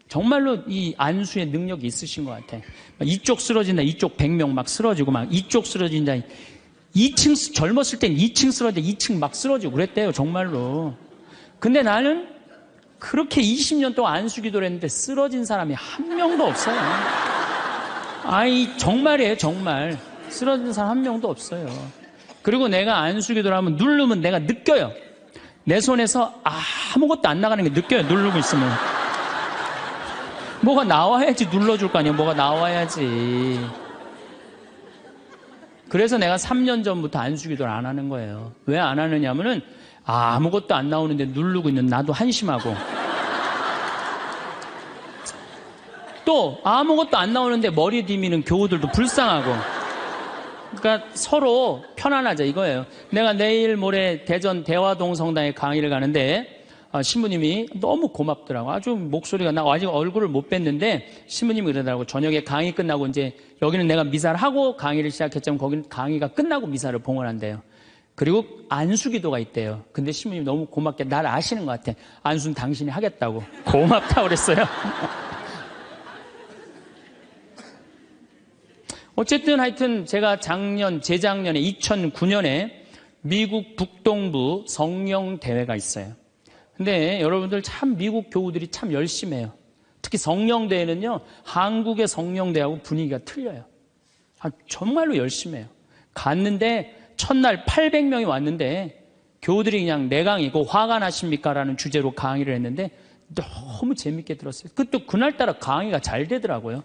정말로 이 안수의 능력이 있으신 것 같아. 이쪽 쓰러진다, 이쪽 100명 막 쓰러지고 막 이쪽 쓰러진다. 2층 젊었을 땐 2층 쓰러져 2층 막 쓰러지고 그랬대요 정말로. 근데 나는 그렇게 20년 동안 안수 기도를 했는데 쓰러진 사람이 한 명도 없어요. 아이 정말이에요 정말. 쓰러진 사람 한 명도 없어요. 그리고 내가 안수 기도를 하면 누르면 내가 느껴요. 내 손에서 아무것도 안 나가는 게 느껴요. 누르고 있으면 뭐가 나와야지 눌러줄 거 아니에요. 뭐가 나와야지. 그래서 내가 3년 전부터 안수기도를 안 하는 거예요. 왜 안 하느냐면은 아무것도 안 나오는데 누르고 있는 나도 한심하고 또 아무것도 안 나오는데 머리 디미는 교우들도 불쌍하고 그러니까 서로 편안하자 이거예요. 내가 내일 모레 대전 대화동 성당에 강의를 가는데 신부님이 너무 고맙더라고. 아주 목소리가 나 아직 얼굴을 못 뵀는데 신부님이 그러더라고. 저녁에 강의 끝나고 이제 여기는 내가 미사를 하고 강의를 시작했지만 거기는 강의가 끝나고 미사를 봉헌한대요. 그리고 안수기도가 있대요. 근데 신부님이 너무 고맙게 날 아시는 것 같아. 안수는 당신이 하겠다고. 고맙다고 그랬어요. 어쨌든 하여튼 제가 재작년에 2009년에 미국 북동부 성령 대회가 있어요. 근데 여러분들 참 미국 교우들이 참 열심히 해요. 특히 성령대회는요, 한국의 성령대회하고 분위기가 틀려요. 정말로 열심히 해요. 갔는데 첫날 800명이 왔는데 교우들이 그냥 내 강의고 화가 나십니까? 라는 주제로 강의를 했는데 너무 재밌게 들었어요. 또 그날따라 강의가 잘 되더라고요.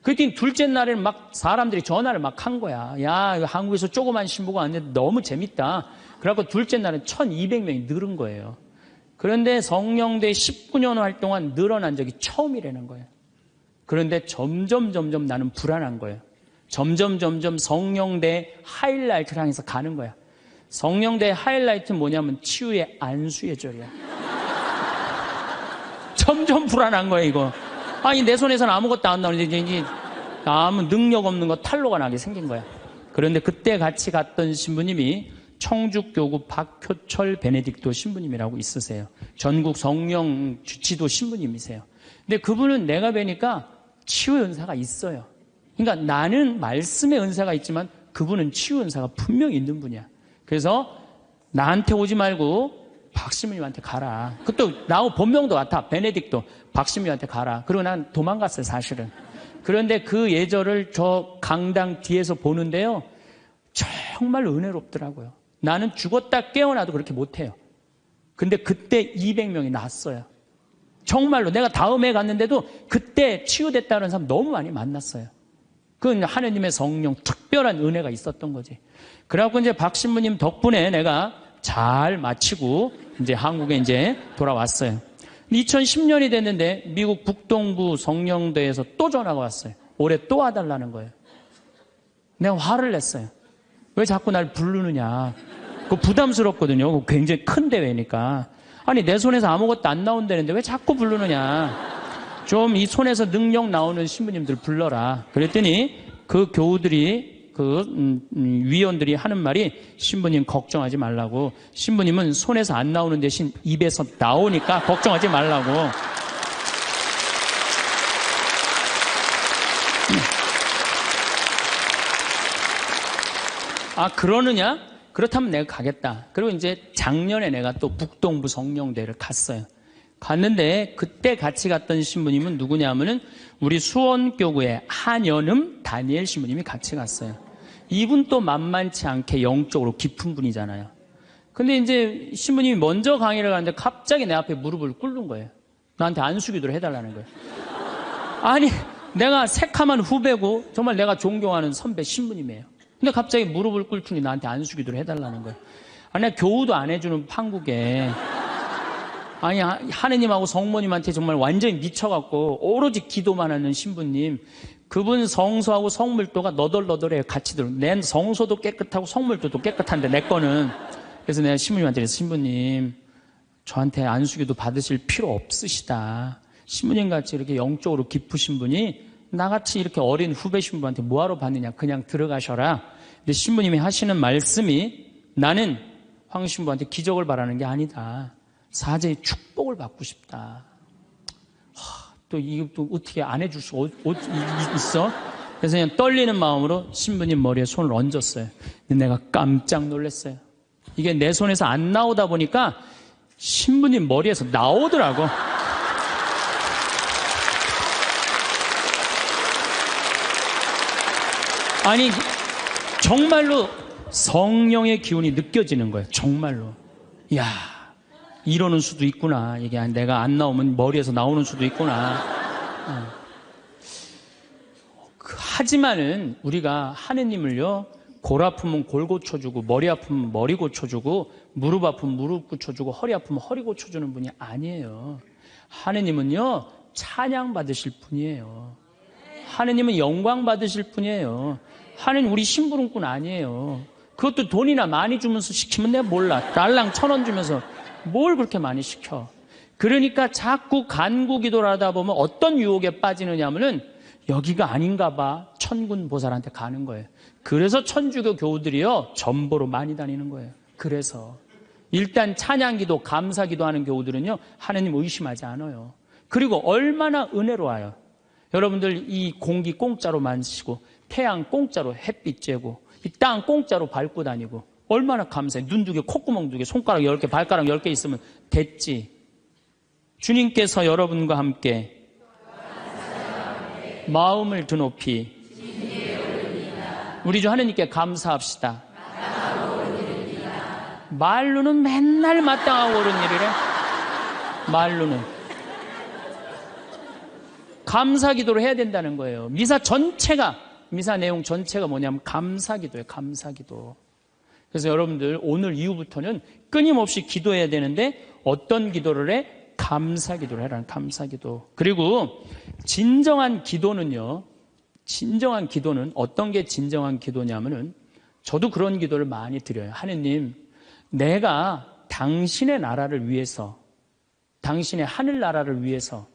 그랬더니 둘째 날에는 막 사람들이 전화를 막 한 거야. 야, 한국에서 조그만 신부가 왔는데 너무 재밌다. 그래갖고 둘째 날은 1200명이 늘은 거예요. 그런데 성령대 19년 활동한 늘어난 적이 처음이라는 거예요. 그런데 점점 나는 불안한 거예요. 점점 성령대 하이라이트를 향해서 가는 거야. 성령대 하이라이트는 뭐냐면 치유의 안수의 절이야. 점점 불안한 거예요 이거. 아니 내 손에서는 아무것도 안 나오는데 이제 아무 능력 없는 거 탈로가 나게 생긴 거야. 그런데 그때 같이 갔던 신부님이 청주교구 박효철 베네딕토 신부님이라고 있으세요. 전국 성령 주치도 신부님이세요. 근데 그분은 내가 뵈니까 치유 은사가 있어요. 그러니까 나는 말씀의 은사가 있지만 그분은 치유 은사가 분명히 있는 분이야. 그래서 나한테 오지 말고 박신부님한테 가라. 그것도 나하고 본명도 같아. 베네딕토 박신부님한테 가라. 그리고 난 도망갔어요 사실은. 그런데 그 예절을 저 강당 뒤에서 보는데요 정말 은혜롭더라고요. 나는 죽었다 깨어나도 그렇게 못해요. 근데 그때 200명이 났어요. 정말로 내가 다음에 갔는데도 그때 치유됐다는 사람 너무 많이 만났어요. 그건 하느님의 성령 특별한 은혜가 있었던 거지. 그래갖고 이제 박 신부님 덕분에 내가 잘 마치고 이제 한국에 이제 돌아왔어요. 2010년이 됐는데 미국 북동부 성령대에서 또 전화가 왔어요. 올해 또 와달라는 거예요. 내가 화를 냈어요. 왜 자꾸 날 부르느냐. 그거 부담스럽거든요. 그거 굉장히 큰 대회니까. 아니 내 손에서 아무것도 안 나온다는데 왜 자꾸 부르느냐. 좀 이 손에서 능력 나오는 신부님들 불러라. 그랬더니 그 교우들이 위원들이 하는 말이 신부님 걱정하지 말라고. 신부님은 손에서 안 나오는 대신 입에서 나오니까 걱정하지 말라고. 아, 그러느냐? 그렇다면 내가 가겠다. 그리고 이제 작년에 내가 또 북동부 성령대를 갔어요. 갔는데 그때 같이 갔던 신부님은 누구냐면은 우리 수원교구의 한연음 다니엘 신부님이 같이 갔어요. 이분 또 만만치 않게 영적으로 깊은 분이잖아요. 근데 이제 신부님이 먼저 강의를 가는데 갑자기 내 앞에 무릎을 꿇는 거예요. 나한테 안수기도를 해달라는 거예요. 아니, 내가 새카만 후배고 정말 내가 존경하는 선배 신부님이에요. 근데 갑자기 무릎을 꿇더니 나한테 안수기도를 해달라는 거예요. 아니, 내가 교우도 안 해주는 판국에 아니, 하느님하고 성모님한테 정말 완전히 미쳐갖고 오로지 기도만 하는 신부님, 그분 성소하고 성물도가 너덜너덜해요. 같이 들어. 내 성소도 깨끗하고 성물도도 깨끗한데 내 거는. 그래서 내가 신부님한테 그래서 신부님, 저한테 안수기도 받으실 필요 없으시다. 신부님 같이 이렇게 영적으로 깊으신 분이 나같이 이렇게 어린 후배 신부한테 뭐하러 받느냐, 그냥 들어가셔라. 근데 신부님이 하시는 말씀이 나는 황 신부한테 기적을 바라는 게 아니다. 사제의 축복을 받고 싶다. 또 이것도 어떻게 안 해줄 수 있어? 그래서 그냥 떨리는 마음으로 신부님 머리에 손을 얹었어요. 근데 내가 깜짝 놀랐어요. 이게 내 손에서 안 나오다 보니까 신부님 머리에서 나오더라고. 아니, 정말로 성령의 기운이 느껴지는 거예요. 정말로. 이야, 이러는 수도 있구나. 이게 내가 안 나오면 머리에서 나오는 수도 있구나. 하지만은 우리가 하느님을요, 골 아프면 골 고쳐주고, 머리 아프면 머리 고쳐주고, 무릎 아프면 무릎 고쳐주고, 허리 아프면 허리 고쳐주는 분이 아니에요. 하느님은요, 찬양 받으실 분이에요. 하느님은 영광 받으실 분이에요. 하느님 우리 심부름꾼 아니에요. 그것도 돈이나 많이 주면서 시키면 내가 몰라. 달랑 1,000원 주면서 뭘 그렇게 많이 시켜. 그러니까 자꾸 간구 기도를 하다 보면 어떤 유혹에 빠지느냐 하면은 여기가 아닌가 봐. 천군 보살한테 가는 거예요. 그래서 천주교 교우들이요, 전보로 많이 다니는 거예요. 그래서 일단 찬양기도, 감사기도 하는 교우들은요, 하느님 의심하지 않아요. 그리고 얼마나 은혜로워요. 여러분들 이 공기 공짜로 마시고, 태양 공짜로 햇빛 쬐고, 이 땅 공짜로 밟고 다니고, 얼마나 감사해. 눈 2개, 콧구멍 2개, 손가락 10개, 발가락 10개 있으면 됐지. 주님께서 여러분과 함께 마음을 드높이 우리 주 하느님께 감사합시다. 말로는 맨날 마땅하고 옳은 일이래. 말로는. 감사 기도를 해야 된다는 거예요. 미사 내용 전체가 뭐냐면 감사 기도예요. 감사 기도. 그래서 여러분들 오늘 이후부터는 끊임없이 기도해야 되는데 어떤 기도를 해? 감사 기도를 해라는 감사 기도. 그리고 진정한 기도는요. 진정한 기도는 어떤 게 진정한 기도냐면은 저도 그런 기도를 많이 드려요. 하느님, 내가 당신의 나라를 위해서, 당신의 하늘나라를 위해서,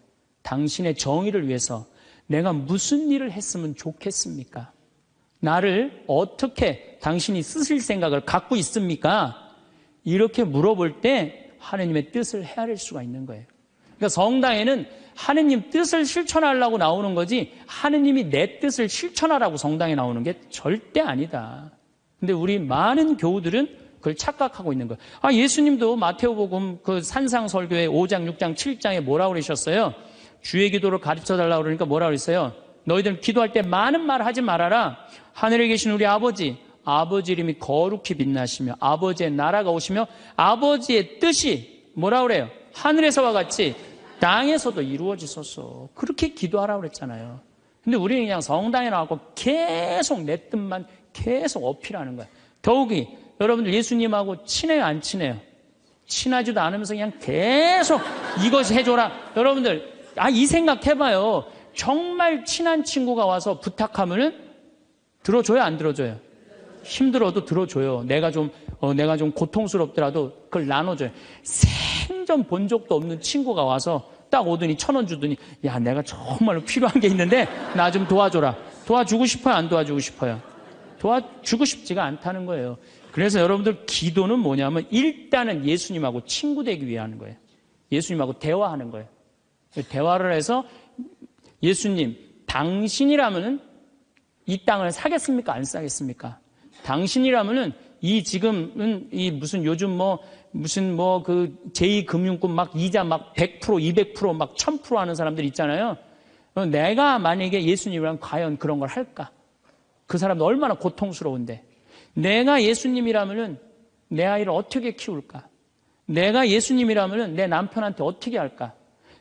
당신의 정의를 위해서 내가 무슨 일을 했으면 좋겠습니까? 나를 어떻게 당신이 쓰실 생각을 갖고 있습니까? 이렇게 물어볼 때 하느님의 뜻을 헤아릴 수가 있는 거예요. 그러니까 성당에는 하느님 뜻을 실천하려고 나오는 거지 하느님이 내 뜻을 실천하라고 성당에 나오는 게 절대 아니다. 근데 우리 많은 교우들은 그걸 착각하고 있는 거예요. 아, 예수님도 마태오복음 그 산상설교의 5장, 6장, 7장에 뭐라고 그러셨어요? 주의 기도를 가르쳐달라고 그러니까 뭐라고 그랬어요? 너희들은 기도할 때 많은 말 하지 말아라. 하늘에 계신 우리 아버지 이름이 거룩히 빛나시며 아버지의 나라가 오시며 아버지의 뜻이 뭐라고 그래요? 하늘에서와 같이 땅에서도 이루어지소서. 그렇게 기도하라고 그랬잖아요. 근데 우리는 그냥 성당에 나와서 계속 내 뜻만 계속 어필하는 거예요. 더욱이 여러분들 예수님하고 친해요, 안 친해요? 친하지도 않으면서 그냥 계속 이것이 해줘라. 여러분들 이 생각 해봐요. 정말 친한 친구가 와서 부탁하면은 들어줘요, 안 들어줘요? 힘들어도 들어줘요. 내가 좀 고통스럽더라도 그걸 나눠줘요. 생전 본 적도 없는 친구가 와서 딱 오더니 1,000원 주더니 야, 내가 정말로 필요한 게 있는데 나 좀 도와줘라. 도와주고 싶어요, 안 도와주고 싶어요? 도와주고 싶지가 않다는 거예요. 그래서 여러분들 기도는 뭐냐면 일단은 예수님하고 친구 되기 위해 하는 거예요. 예수님하고 대화하는 거예요. 대화를 해서 예수님, 당신이라면은 이 땅을 사겠습니까? 안 사겠습니까? 당신이라면은 이 지금은 이 무슨 요즘 무슨 그 제2금융권 막 이자 막 100%, 200%, 막 1000% 하는 사람들 있잖아요. 내가 만약에 예수님이랑 과연 그런 걸 할까? 그 사람도 얼마나 고통스러운데. 내가 예수님이라면은 내 아이를 어떻게 키울까? 내가 예수님이라면은 내 남편한테 어떻게 할까?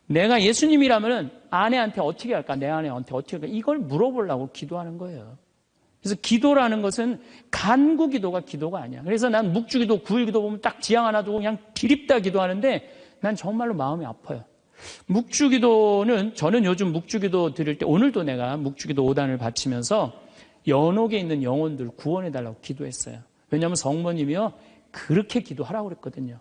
내가 예수님이라면은 아내한테 어떻게 할까? 내 아내한테 어떻게 할까? 이걸 물어보려고 기도하는 거예요. 그래서 기도라는 것은 간구 기도가 기도가 아니야. 그래서 난 묵주기도, 구일기도 보면 딱 지향 하나 두고 그냥 기립다 기도하는데 난 정말로 마음이 아파요. 묵주기도는 저는 요즘 묵주기도 드릴 때 오늘도 내가 묵주기도 5단을 바치면서 연옥에 있는 영혼들 구원해달라고 기도했어요. 왜냐하면 성모님이요 그렇게 기도하라고 그랬거든요.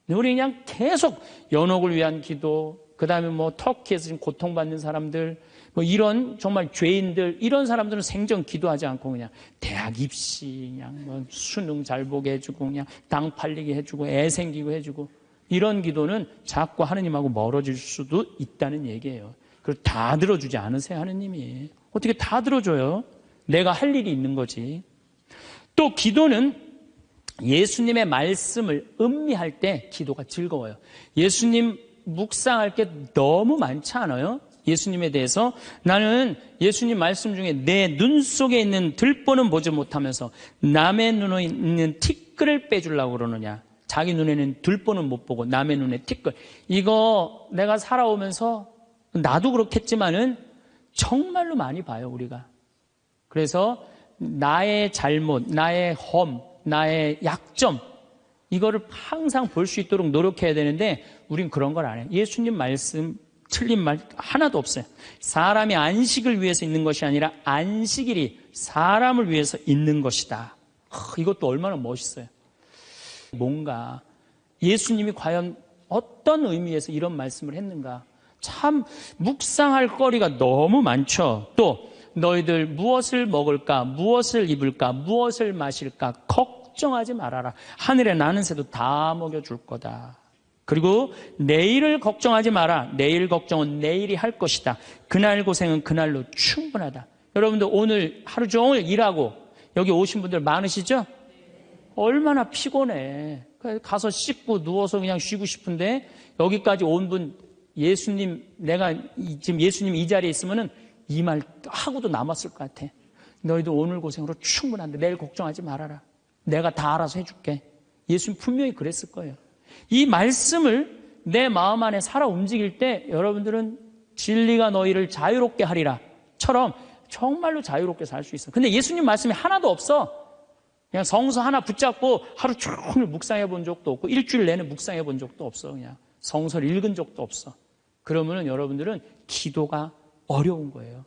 우리 그냥 계속 연옥을 위한 기도, 그 다음에 터키에서 지금 고통받는 사람들, 이런 정말 죄인들, 이런 사람들은 생전 기도하지 않고 그냥 대학 입시, 그냥 수능 잘 보게 해주고, 그냥 땅 팔리게 해주고, 애 생기고 해주고, 이런 기도는 자꾸 하느님하고 멀어질 수도 있다는 얘기예요. 그걸 다 들어주지 않으세요, 하느님이. 어떻게 다 들어줘요? 내가 할 일이 있는 거지. 또 기도는 예수님의 말씀을 음미할 때 기도가 즐거워요. 예수님 묵상할 게 너무 많지 않아요? 예수님에 대해서 나는 예수님 말씀 중에 내 눈 속에 있는 들보는 보지 못하면서 남의 눈에 있는 티끌을 빼주려고 그러느냐. 자기 눈에는 들보는 못 보고 남의 눈에 티끌. 이거 내가 살아오면서 나도 그렇겠지만은 정말로 많이 봐요, 우리가. 그래서 나의 잘못, 나의 험, 나의 약점, 이거를 항상 볼 수 있도록 노력해야 되는데 우린 그런 걸 안 해요. 예수님 말씀 틀린 말 하나도 없어요. 사람이 안식을 위해서 있는 것이 아니라 안식일이 사람을 위해서 있는 것이다. 이것도 얼마나 멋있어요. 뭔가 예수님이 과연 어떤 의미에서 이런 말씀을 했는가. 참 묵상할 거리가 너무 많죠. 또 너희들 무엇을 먹을까, 무엇을 입을까, 무엇을 마실까 걱정하지 말아라. 하늘에 나는 새도 다 먹여줄 거다. 그리고 내일을 걱정하지 마라. 내일 걱정은 내일이 할 것이다. 그날 고생은 그날로 충분하다. 여러분들 오늘 하루 종일 일하고 여기 오신 분들 많으시죠? 얼마나 피곤해. 가서 씻고 누워서 그냥 쉬고 싶은데 여기까지 온 분 예수님, 내가 지금 예수님 이 자리에 있으면은 이 말 하고도 남았을 것 같아. 너희도 오늘 고생으로 충분한데 내일 걱정하지 말아라. 내가 다 알아서 해줄게. 예수님 분명히 그랬을 거예요. 이 말씀을 내 마음 안에 살아 움직일 때 여러분들은 진리가 너희를 자유롭게 하리라 처럼 정말로 자유롭게 살 수 있어. 근데 예수님 말씀이 하나도 없어. 그냥 성서 하나 붙잡고 하루 종일 묵상해 본 적도 없고 일주일 내내 묵상해 본 적도 없어. 그냥 성서를 읽은 적도 없어. 그러면은 여러분들은 기도가 어려운 거예요.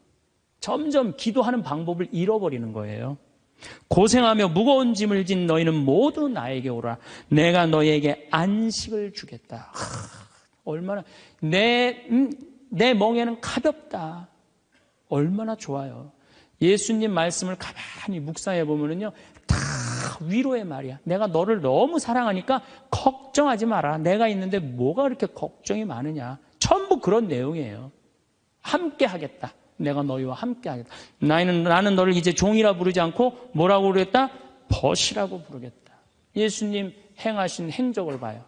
점점 기도하는 방법을 잃어버리는 거예요. 고생하며 무거운 짐을 진 너희는 모두 나에게 오라. 내가 너희에게 안식을 주겠다. 얼마나 내 멍에는 가볍다. 얼마나 좋아요. 예수님 말씀을 가만히 묵상해 보면은요, 다 위로의 말이야. 내가 너를 너무 사랑하니까 걱정하지 마라. 내가 있는데 뭐가 그렇게 걱정이 많으냐. 전부 그런 내용이에요. 함께 하겠다. 내가 너희와 함께 하겠다. 나는 너를 이제 종이라 부르지 않고 뭐라고 부르겠다? 벗이라고 부르겠다. 예수님 행하신 행적을 봐요.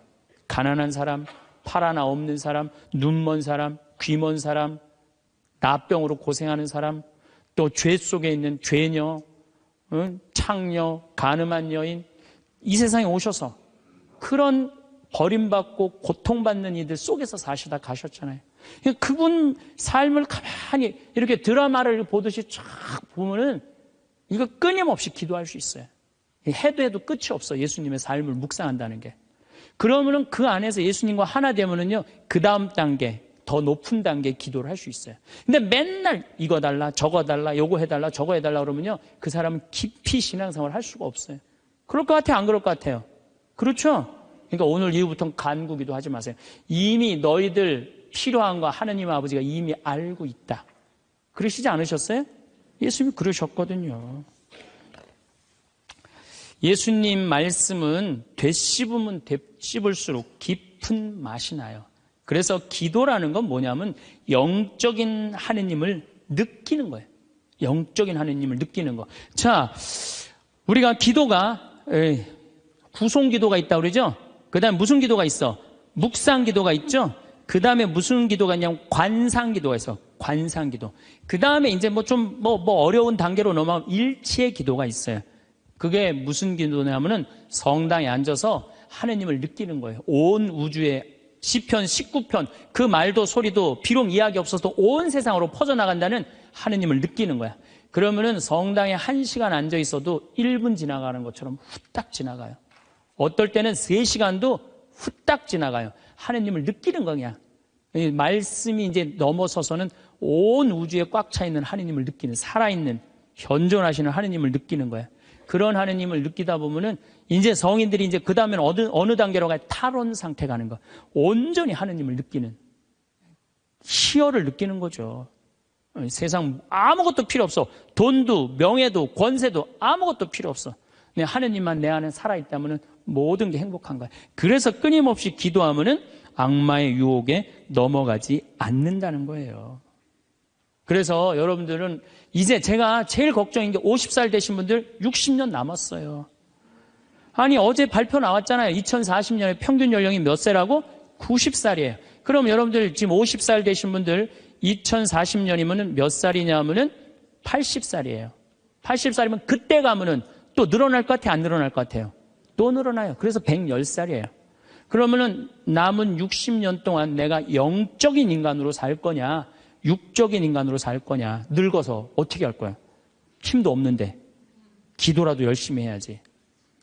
가난한 사람, 팔 하나 없는 사람, 눈 먼 사람, 귀 먼 사람, 나병으로 고생하는 사람, 또 죄 속에 있는 죄녀, 창녀, 가늠한 여인, 이 세상에 오셔서 그런 버림받고 고통받는 이들 속에서 사시다 가셨잖아요. 그분 삶을 가만히 이렇게 드라마를 보듯이 쫙 보면은 이거 끊임없이 기도할 수 있어요. 해도 끝이 없어. 예수님의 삶을 묵상한다는 게. 그러면은 그 안에서 예수님과 하나 되면은요, 그 다음 단계, 더 높은 단계 기도를 할 수 있어요. 근데 맨날 이거 달라, 저거 달라, 요거 해달라, 저거 해달라 그러면요, 그 사람은 깊이 신앙생활을 할 수가 없어요. 그럴 것 같아요? 안 그럴 것 같아요? 그렇죠? 그러니까 오늘 이후부터는 간구기도 하지 마세요. 이미 너희들 필요한 거 하느님 아버지가 이미 알고 있다. 그러시지 않으셨어요? 예수님이 그러셨거든요. 예수님 말씀은 되씹으면 되씹을수록 깊은 맛이 나요. 그래서 기도라는 건 뭐냐면 영적인 하느님을 느끼는 거예요. 영적인 하느님을 느끼는 거. 자, 우리가 기도가 구송 기도가 있다고 그러죠. 그 다음에 무슨 기도가 있어? 묵상 기도가 있죠. 그 다음에 무슨 기도가 있냐면 관상 기도가 있어. 관상 기도. 그 다음에 이제 어려운 단계로 넘어가면 일치의 기도가 있어요. 그게 무슨 기도냐면은 성당에 앉아서 하느님을 느끼는 거예요. 온 우주에 시편 19편 그 말도 소리도 비록 이야기 없어도 온 세상으로 퍼져나간다는 하느님을 느끼는 거야. 그러면은 성당에 1시간 앉아 있어도 1분 지나가는 것처럼 후딱 지나가요. 어떨 때는 3시간도 후딱 지나가요. 하느님을 느끼는 거냐. 말씀이 이제 넘어서서는 온 우주에 꽉 차 있는 하느님을 느끼는, 살아있는 현존하시는 하느님을 느끼는 거야. 그런 하느님을 느끼다 보면은 이제 성인들이 이제 그 다음에는 어느 단계로 가요? 탈원 상태 가는 거. 온전히 하느님을 느끼는, 희열을 느끼는 거죠. 세상 아무것도 필요 없어. 돈도 명예도 권세도 아무것도 필요 없어. 근데 하느님만 내 안에 살아있다면 모든 게 행복한 거야. 그래서 끊임없이 기도하면은 악마의 유혹에 넘어가지 않는다는 거예요. 그래서 여러분들은 이제 제가 제일 걱정인 게 50살 되신 분들 60년 남았어요. 아니 어제 발표 나왔잖아요. 2040년에 평균 연령이 몇 세라고? 90살이에요. 그럼 여러분들 지금 50살 되신 분들 2040년이면 몇 살이냐 하면은 80살이에요. 80살이면 그때 가면은 또 늘어날 것 같아요? 안 늘어날 것 같아요? 또 늘어나요. 그래서 110살이에요. 그러면은 남은 60년 동안 내가 영적인 인간으로 살 거냐, 육적인 인간으로 살 거냐, 늙어서 어떻게 할 거야? 힘도 없는데 기도라도 열심히 해야지.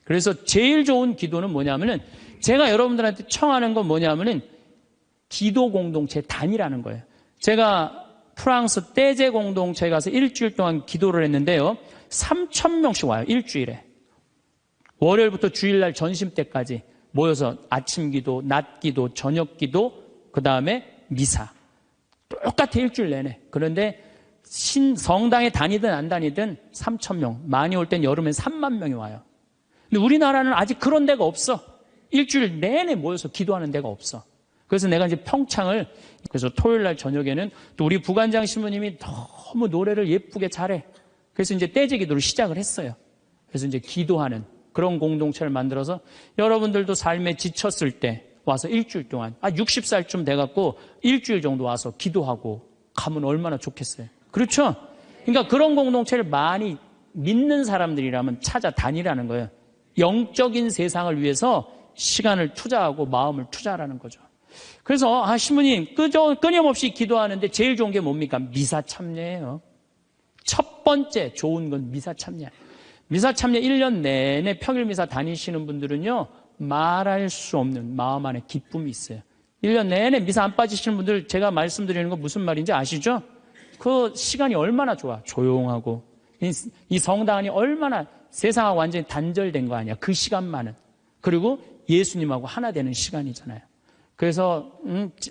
그래서 제일 좋은 기도는 뭐냐면은 제가 여러분들한테 청하는 건 뭐냐면은 기도 공동체 단위라는 거예요. 제가 프랑스 떼제 공동체에 가서 일주일 동안 기도를 했는데요. 3,000명씩 와요. 일주일에. 월요일부터 주일날 점심 때까지 모여서 아침 기도, 낮 기도, 저녁 기도, 그 다음에 미사. 똑같아 일주일 내내. 그런데 성당에 다니든 안 다니든 3,000명. 많이 올 땐 여름엔 3만 명이 와요. 근데 우리나라는 아직 그런 데가 없어. 일주일 내내 모여서 기도하는 데가 없어. 그래서 내가 이제 평창을, 그래서 토요일 날 저녁에는 또 우리 부관장 신부님이 너무 노래를 예쁘게 잘해. 그래서 이제 떼제 기도를 시작을 했어요. 그래서 이제 기도하는 그런 공동체를 만들어서 여러분들도 삶에 지쳤을 때 와서 일주일 동안, 60살쯤 돼갖고 일주일 정도 와서 기도하고 가면 얼마나 좋겠어요. 그렇죠? 그러니까 그런 공동체를 많이 믿는 사람들이라면 찾아다니라는 거예요. 영적인 세상을 위해서 시간을 투자하고 마음을 투자하라는 거죠. 그래서 신부님 끊임없이 기도하는데 제일 좋은 게 뭡니까? 미사 참여예요. 첫 번째 좋은 건 미사 참여. 미사 참여 1년 내내 평일 미사 다니시는 분들은요, 말할 수 없는 마음 안에 기쁨이 있어요. 1년 내내 미사 안 빠지시는 분들 제가 말씀드리는 거 무슨 말인지 아시죠? 그 시간이 얼마나 좋아. 조용하고 이 성당 안이 얼마나 세상하고 완전히 단절된 거 아니야. 그 시간만은. 그리고 예수님하고 하나 되는 시간이잖아요. 그래서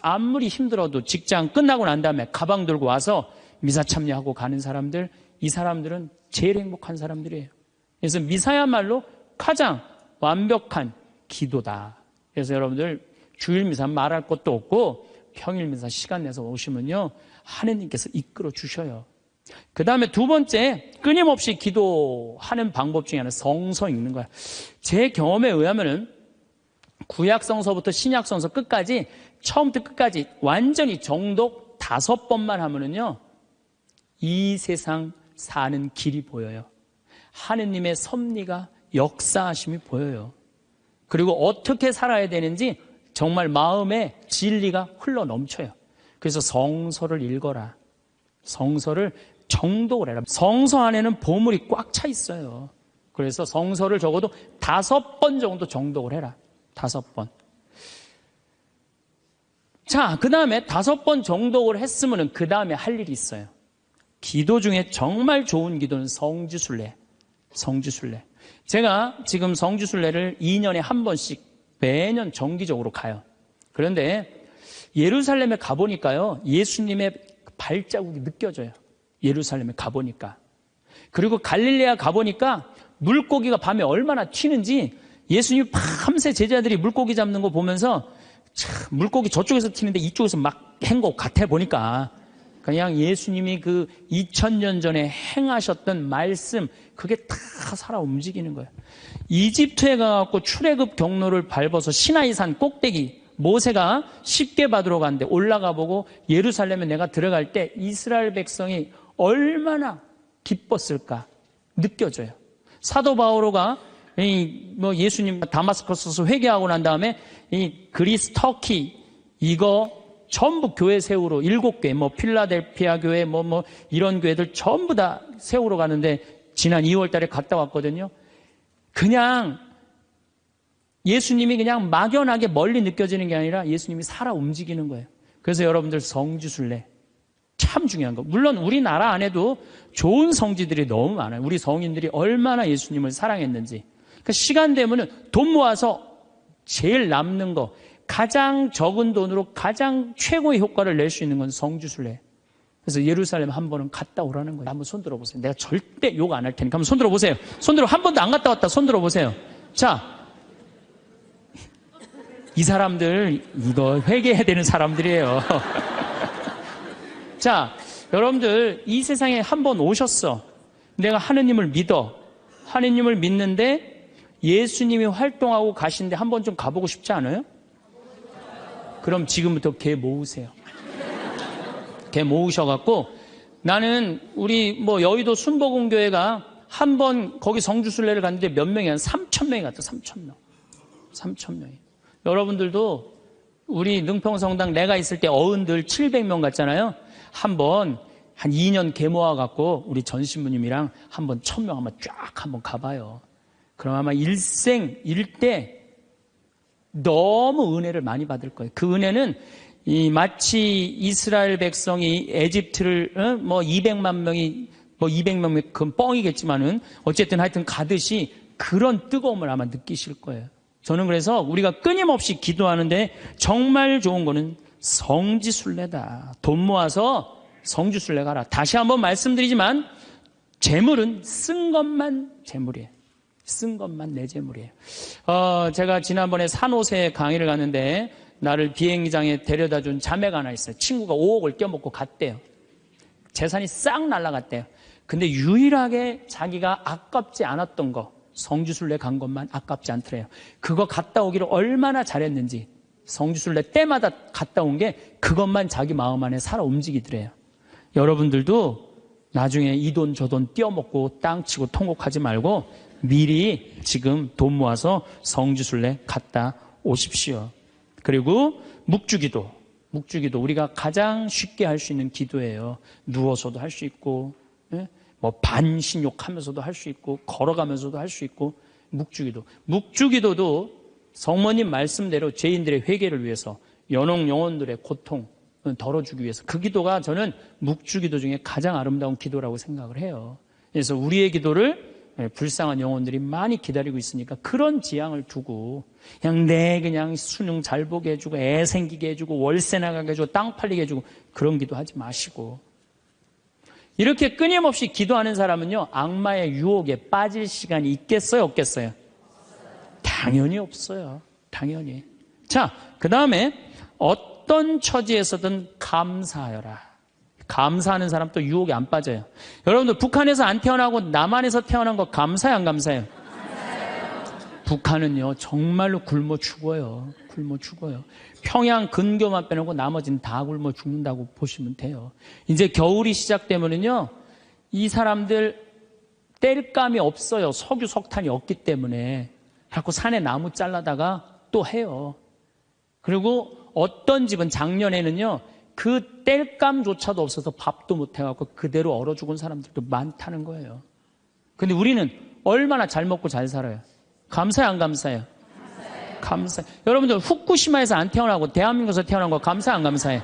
아무리 힘들어도 직장 끝나고 난 다음에 가방 들고 와서 미사 참여하고 가는 사람들, 이 사람들은 제일 행복한 사람들이에요. 그래서 미사야말로 가장 완벽한 기도다. 그래서 여러분들 주일 미사 말할 것도 없고 평일 미사 시간 내서 오시면요, 하느님께서 이끌어 주셔요. 그 다음에 두 번째, 끊임없이 기도하는 방법 중에 하나는 성서 읽는 거야. 제 경험에 의하면은 구약성서부터 신약성서 끝까지, 처음부터 끝까지 완전히 정독 5번만 하면은요, 이 세상 사는 길이 보여요. 하느님의 섭리가, 역사하심이 보여요. 그리고 어떻게 살아야 되는지 정말 마음에 진리가 흘러 넘쳐요. 그래서 성서를 읽어라. 성서를 정독을 해라. 성서 안에는 보물이 꽉 차 있어요. 그래서 성서를 적어도 5번 정도 정독을 해라. 5번. 자, 그 다음에 5번 정독을 했으면 그 다음에 할 일이 있어요. 기도 중에 정말 좋은 기도는 성지순례. 성지순례. 제가 지금 성지순례를 2년에 한 번씩 매년 정기적으로 가요. 그런데 예루살렘에 가보니까요, 예수님의 발자국이 느껴져요. 예루살렘에 가보니까. 그리고 갈릴레아 가보니까 물고기가 밤에 얼마나 튀는지, 예수님이 밤새 제자들이 물고기 잡는 거 보면서 참, 물고기 저쪽에서 튀는데 이쪽에서 막 한 것 같아 보니까. 그냥 예수님이 그 2000년 전에 행하셨던 말씀, 그게 다 살아 움직이는 거예요. 이집트에 가갖고 출애굽 경로를 밟아서 시나이산 꼭대기, 모세가 십계 받으러 갔는데 올라가 보고 예루살렘에 내가 들어갈 때 이스라엘 백성이 얼마나 기뻤을까 느껴져요. 사도 바오로가 예수님 다마스커스에서 회개하고 난 다음에 이 그리스, 터키 이거 전부 교회 세우러 7개, 필라델피아 교회, 이런 교회들 전부 다 세우러 가는데 지난 2월 달에 갔다 왔거든요. 그냥 예수님이 그냥 막연하게 멀리 느껴지는 게 아니라 예수님이 살아 움직이는 거예요. 그래서 여러분들 성지순례 참 중요한 거. 물론 우리나라 안에도 좋은 성지들이 너무 많아요. 우리 성인들이 얼마나 예수님을 사랑했는지. 그러니까 시간 되면은 돈 모아서 제일 남는 거, 가장 적은 돈으로 가장 최고의 효과를 낼 수 있는 건 성지순례. 그래서 예루살렘 한 번은 갔다 오라는 거예요. 한번 손 들어보세요. 내가 절대 욕 안 할 테니까 한번 손 들어보세요. 손 들어. 한 번도 안 갔다 왔다. 손 들어보세요. 자, 이 사람들 이거 회개해야 되는 사람들이에요. 자, 여러분들 이 세상에 한 번 오셨어. 내가 하느님을 믿어. 하느님을 믿는데 예수님이 활동하고 가신데 한 번 좀 가보고 싶지 않아요? 그럼 지금부터 개 모으세요. 개 모으셔갖고 나는 우리 여의도 순복음교회가 한 번 거기 성주순례를 갔는데 몇 명이 한 3,000명이 갔다. 3,000명. 3,000명이. 여러분들도 우리 능평성당 내가 있을 때 어른들 700명 갔잖아요. 한번 한 2년 개 모아갖고 우리 전 신부님이랑 한번 1,000명 한번 쫙 한번 가봐요. 그럼 아마 일대 너무 은혜를 많이 받을 거예요. 그 은혜는 마치 이스라엘 백성이 에집트를 200만 명이 200명 그건 뻥이겠지만은 어쨌든 하여튼 가듯이 그런 뜨거움을 아마 느끼실 거예요. 저는 그래서 우리가 끊임없이 기도하는데 정말 좋은 거는 성지순례다. 돈 모아서 성지순례 가라. 다시 한번 말씀드리지만 재물은 쓴 것만 재물이에요. 쓴 것만 내 재물이에요. 제가 지난번에 산호세 강의를 갔는데 나를 비행장에 데려다 준 자매가 하나 있어요. 친구가 5억을 떼어먹고 갔대요. 재산이 싹 날아갔대요. 근데 유일하게 자기가 아깝지 않았던 거, 성지순례 간 것만 아깝지 않더래요. 그거 갔다 오기를 얼마나 잘했는지 성지순례 때마다 갔다 온 게 그것만 자기 마음 안에 살아 움직이더래요. 여러분들도 나중에 이 돈 저 돈 떼어먹고 땅 치고 통곡하지 말고 미리 지금 돈 모아서 성지순례 갔다 오십시오. 그리고 묵주기도 우리가 가장 쉽게 할 수 있는 기도예요. 누워서도 할 수 있고 반신욕하면서도 할 수 있고 걸어가면서도 할 수 있고 묵주기도도 성모님 말씀대로 죄인들의 회개를 위해서 연옥 영혼들의 고통 덜어주기 위해서 그 기도가 저는 묵주기도 중에 가장 아름다운 기도라고 생각을 해요. 그래서 우리의 기도를 불쌍한 영혼들이 많이 기다리고 있으니까 그런 지향을 두고 그냥 수능 잘 보게 해주고 애 생기게 해주고 월세 나가게 해주고 땅 팔리게 해주고 그런 기도하지 마시고 이렇게 끊임없이 기도하는 사람은요 악마의 유혹에 빠질 시간이 있겠어요 없겠어요? 당연히 없어요. 당연히. 자, 그 다음에 어떤 처지에서든 감사하여라. 감사하는 사람 또 유혹에 안 빠져요. 여러분들 북한에서 안 태어나고 남한에서 태어난 거 감사해요 안 감사해요? 북한은요 정말로 굶어 죽어요. 평양 근교만 빼놓고 나머지는 다 굶어 죽는다고 보시면 돼요. 이제 겨울이 시작되면은요 이 사람들 땔감이 없어요. 석유 석탄이 없기 때문에 자꾸 산에 나무 잘라다가 또 해요. 그리고 어떤 집은 작년에는요 그 땔감조차도 없어서 밥도 못 해갖고 그대로 얼어 죽은 사람들도 많다는 거예요. 근데 우리는 얼마나 잘 먹고 잘 살아요. 감사해요 안 감사해요? 감사해요. 여러분들 후쿠시마에서 안 태어나고 대한민국에서 태어난 거 감사해 안 감사해?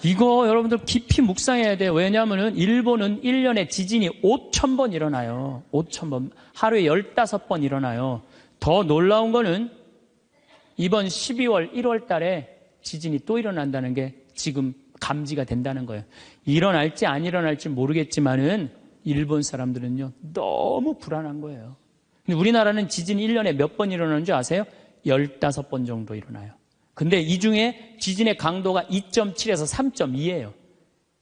이거 여러분들 깊이 묵상해야 돼요. 왜냐하면 일본은 1년에 지진이 5,000번 일어나요. 5,000번. 하루에 15번 일어나요. 더 놀라운 거는 이번 12월 1월 달에 지진이 또 일어난다는 게 지금 감지가 된다는 거예요. 일어날지 안 일어날지 모르겠지만은 일본 사람들은요 너무 불안한 거예요. 근데 우리나라는 지진이 1년에 몇 번 일어나는 줄 아세요? 15번 정도 일어나요. 근데 이 중에 지진의 강도가 2.7에서 3.2예요.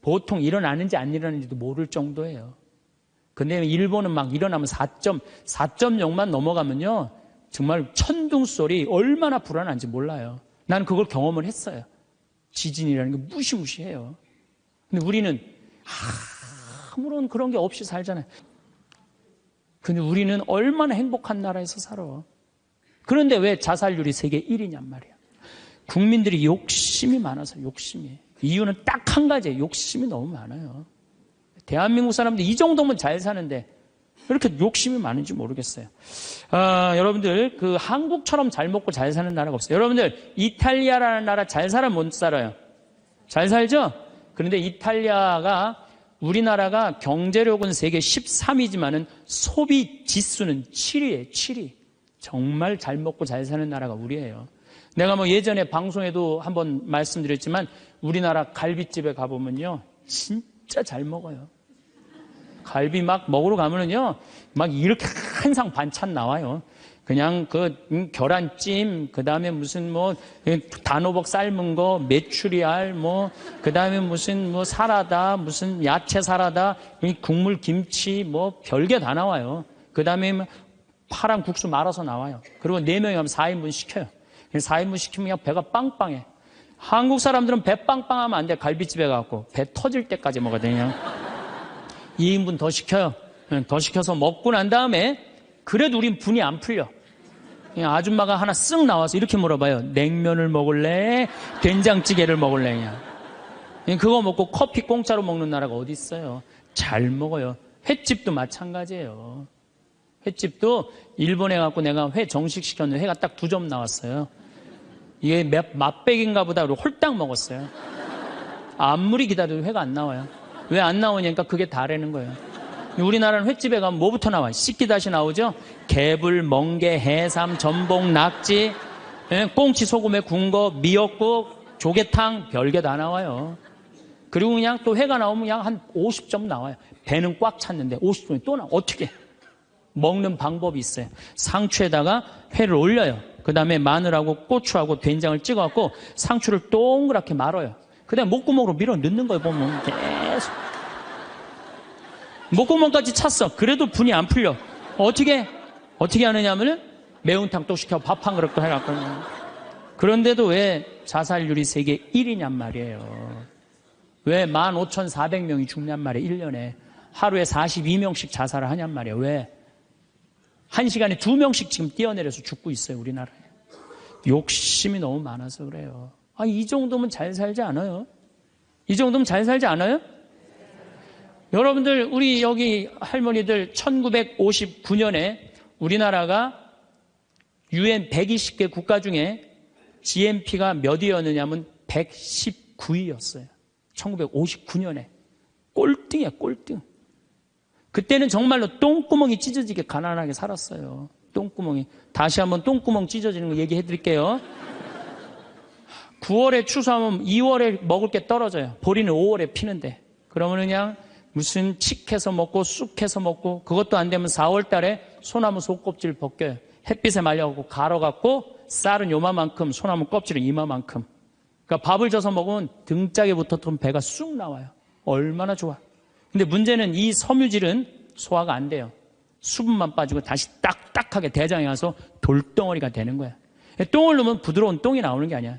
보통 일어나는지 안 일어나는지도 모를 정도예요. 근데 일본은 막 일어나면 4.0만 넘어가면요. 정말 천둥 소리 얼마나 불안한지 몰라요. 나는 그걸 경험을 했어요. 지진이라는 게 무시무시해요. 근데 우리는 아무런 그런 게 없이 살잖아요. 근데 우리는 얼마나 행복한 나라에서 살아. 그런데 왜 자살률이 세계 1위냔 말이야. 국민들이 욕심이 많아서 욕심이. 이유는 딱 한 가지예요. 욕심이 너무 많아요. 대한민국 사람들 이 정도면 잘 사는데 왜 이렇게 욕심이 많은지 모르겠어요. 여러분들 그 한국처럼 잘 먹고 잘 사는 나라가 없어요. 여러분들 이탈리아라는 나라 잘 살아 못 살아요? 잘 살죠? 그런데 이탈리아가 우리나라가 경제력은 세계 13위지만은 소비 지수는 7위예요. 7위. 정말 잘 먹고 잘 사는 나라가 우리예요. 내가 뭐 예전에 방송에도 한번 말씀드렸지만 우리나라 갈비집에 가보면요. 진짜 잘 먹어요. 갈비 막 먹으러 가면은요. 막 이렇게 한 상 반찬 나와요. 그냥 그 계란찜, 그다음에 무슨 뭐 단호박 삶은 거, 메추리알 뭐 그다음에 무슨 뭐 사라다, 무슨 야채 사라다, 국물 김치 뭐 별게 다 나와요. 그다음에 파란 국수 말아서 나와요. 그리고 4명이 가면 4인분 시켜요. 4인분 시키면 그냥 배가 빵빵해. 한국 사람들은 배 빵빵하면 안 돼. 갈비집에 가고 배 터질 때까지 먹어야 되냐. 2인분 더 시켜요. 더 시켜서 먹고 난 다음에 그래도 우린 분이 안 풀려. 그냥 아줌마가 하나 쓱 나와서 이렇게 물어봐요. 냉면을 먹을래? 된장찌개를 먹을래? 그냥 그거 먹고 커피 공짜로 먹는 나라가 어디 있어요? 잘 먹어요. 횟집도 마찬가지예요. 횟집도 일본에 가고 내가 회 정식 시켰는데 회가 딱 2점 나왔어요. 이게 맛백인가 보다 그러고 홀딱 먹었어요. 아무리 기다려도 회가 안 나와요. 왜 안 나오냐니까 그게 다라는 거예요. 우리나라는 횟집에 가면 뭐부터 나와요? 씻기다시 나오죠? 개불, 멍게, 해삼, 전복, 낙지, 꽁치 소금에 구운 거, 미역국, 조개탕, 별게 다 나와요. 그리고 그냥 또 회가 나오면 그냥 한 50점 나와요. 배는 꽉 찼는데 50점이 또 나와. 어떻게? 먹는 방법이 있어요. 상추에다가 회를 올려요. 그 다음에 마늘하고 고추하고 된장을 찍어갖고 상추를 동그랗게 말아요. 그 다음에 목구멍으로 밀어 넣는 거예요. 보면 계속 목구멍까지 찼어. 그래도 분이 안 풀려. 어떻게 하느냐면은 매운탕 또 시켜 밥 한 그릇 또 해갖고. 그런데도 왜 자살률이 세계 1위냔 말이에요. 왜 15,400명이 죽냔 말이에요. 1년에 하루에 42명씩 자살을 하냔 말이에요. 왜? 1시간에 2명씩 지금 뛰어내려서 죽고 있어요. 우리나라에. 욕심이 너무 많아서 그래요. 이 정도면 잘 살지 않아요? 이 정도면 잘 살지 않아요? 여러분들 우리 여기 할머니들 1959년에 우리나라가 UN 120개 국가 중에 GNP가 몇 위였느냐면 119위였어요. 1959년에. 꼴등이야, 꼴등. 그때는 정말로 똥구멍이 찢어지게 가난하게 살았어요. 똥구멍이. 다시 한번 똥구멍 찢어지는 거 얘기해 드릴게요. 9월에 추수하면 2월에 먹을 게 떨어져요. 보리는 5월에 피는데. 그러면 그냥 무슨 칡해서 먹고 쑥해서 먹고 그것도 안 되면 4월 달에 소나무 속껍질 벗겨요. 햇빛에 말려갖고 갈아갖고 쌀은 요만큼 소나무 껍질은 이만큼. 그러니까 밥을 져서 먹으면 등짝에 붙었던 배가 쑥 나와요. 얼마나 좋아. 근데 문제는 이 섬유질은 소화가 안 돼요. 수분만 빠지고 다시 딱딱하게 대장에 가서 돌덩어리가 되는 거야. 똥을 넣으면 부드러운 똥이 나오는 게 아니야.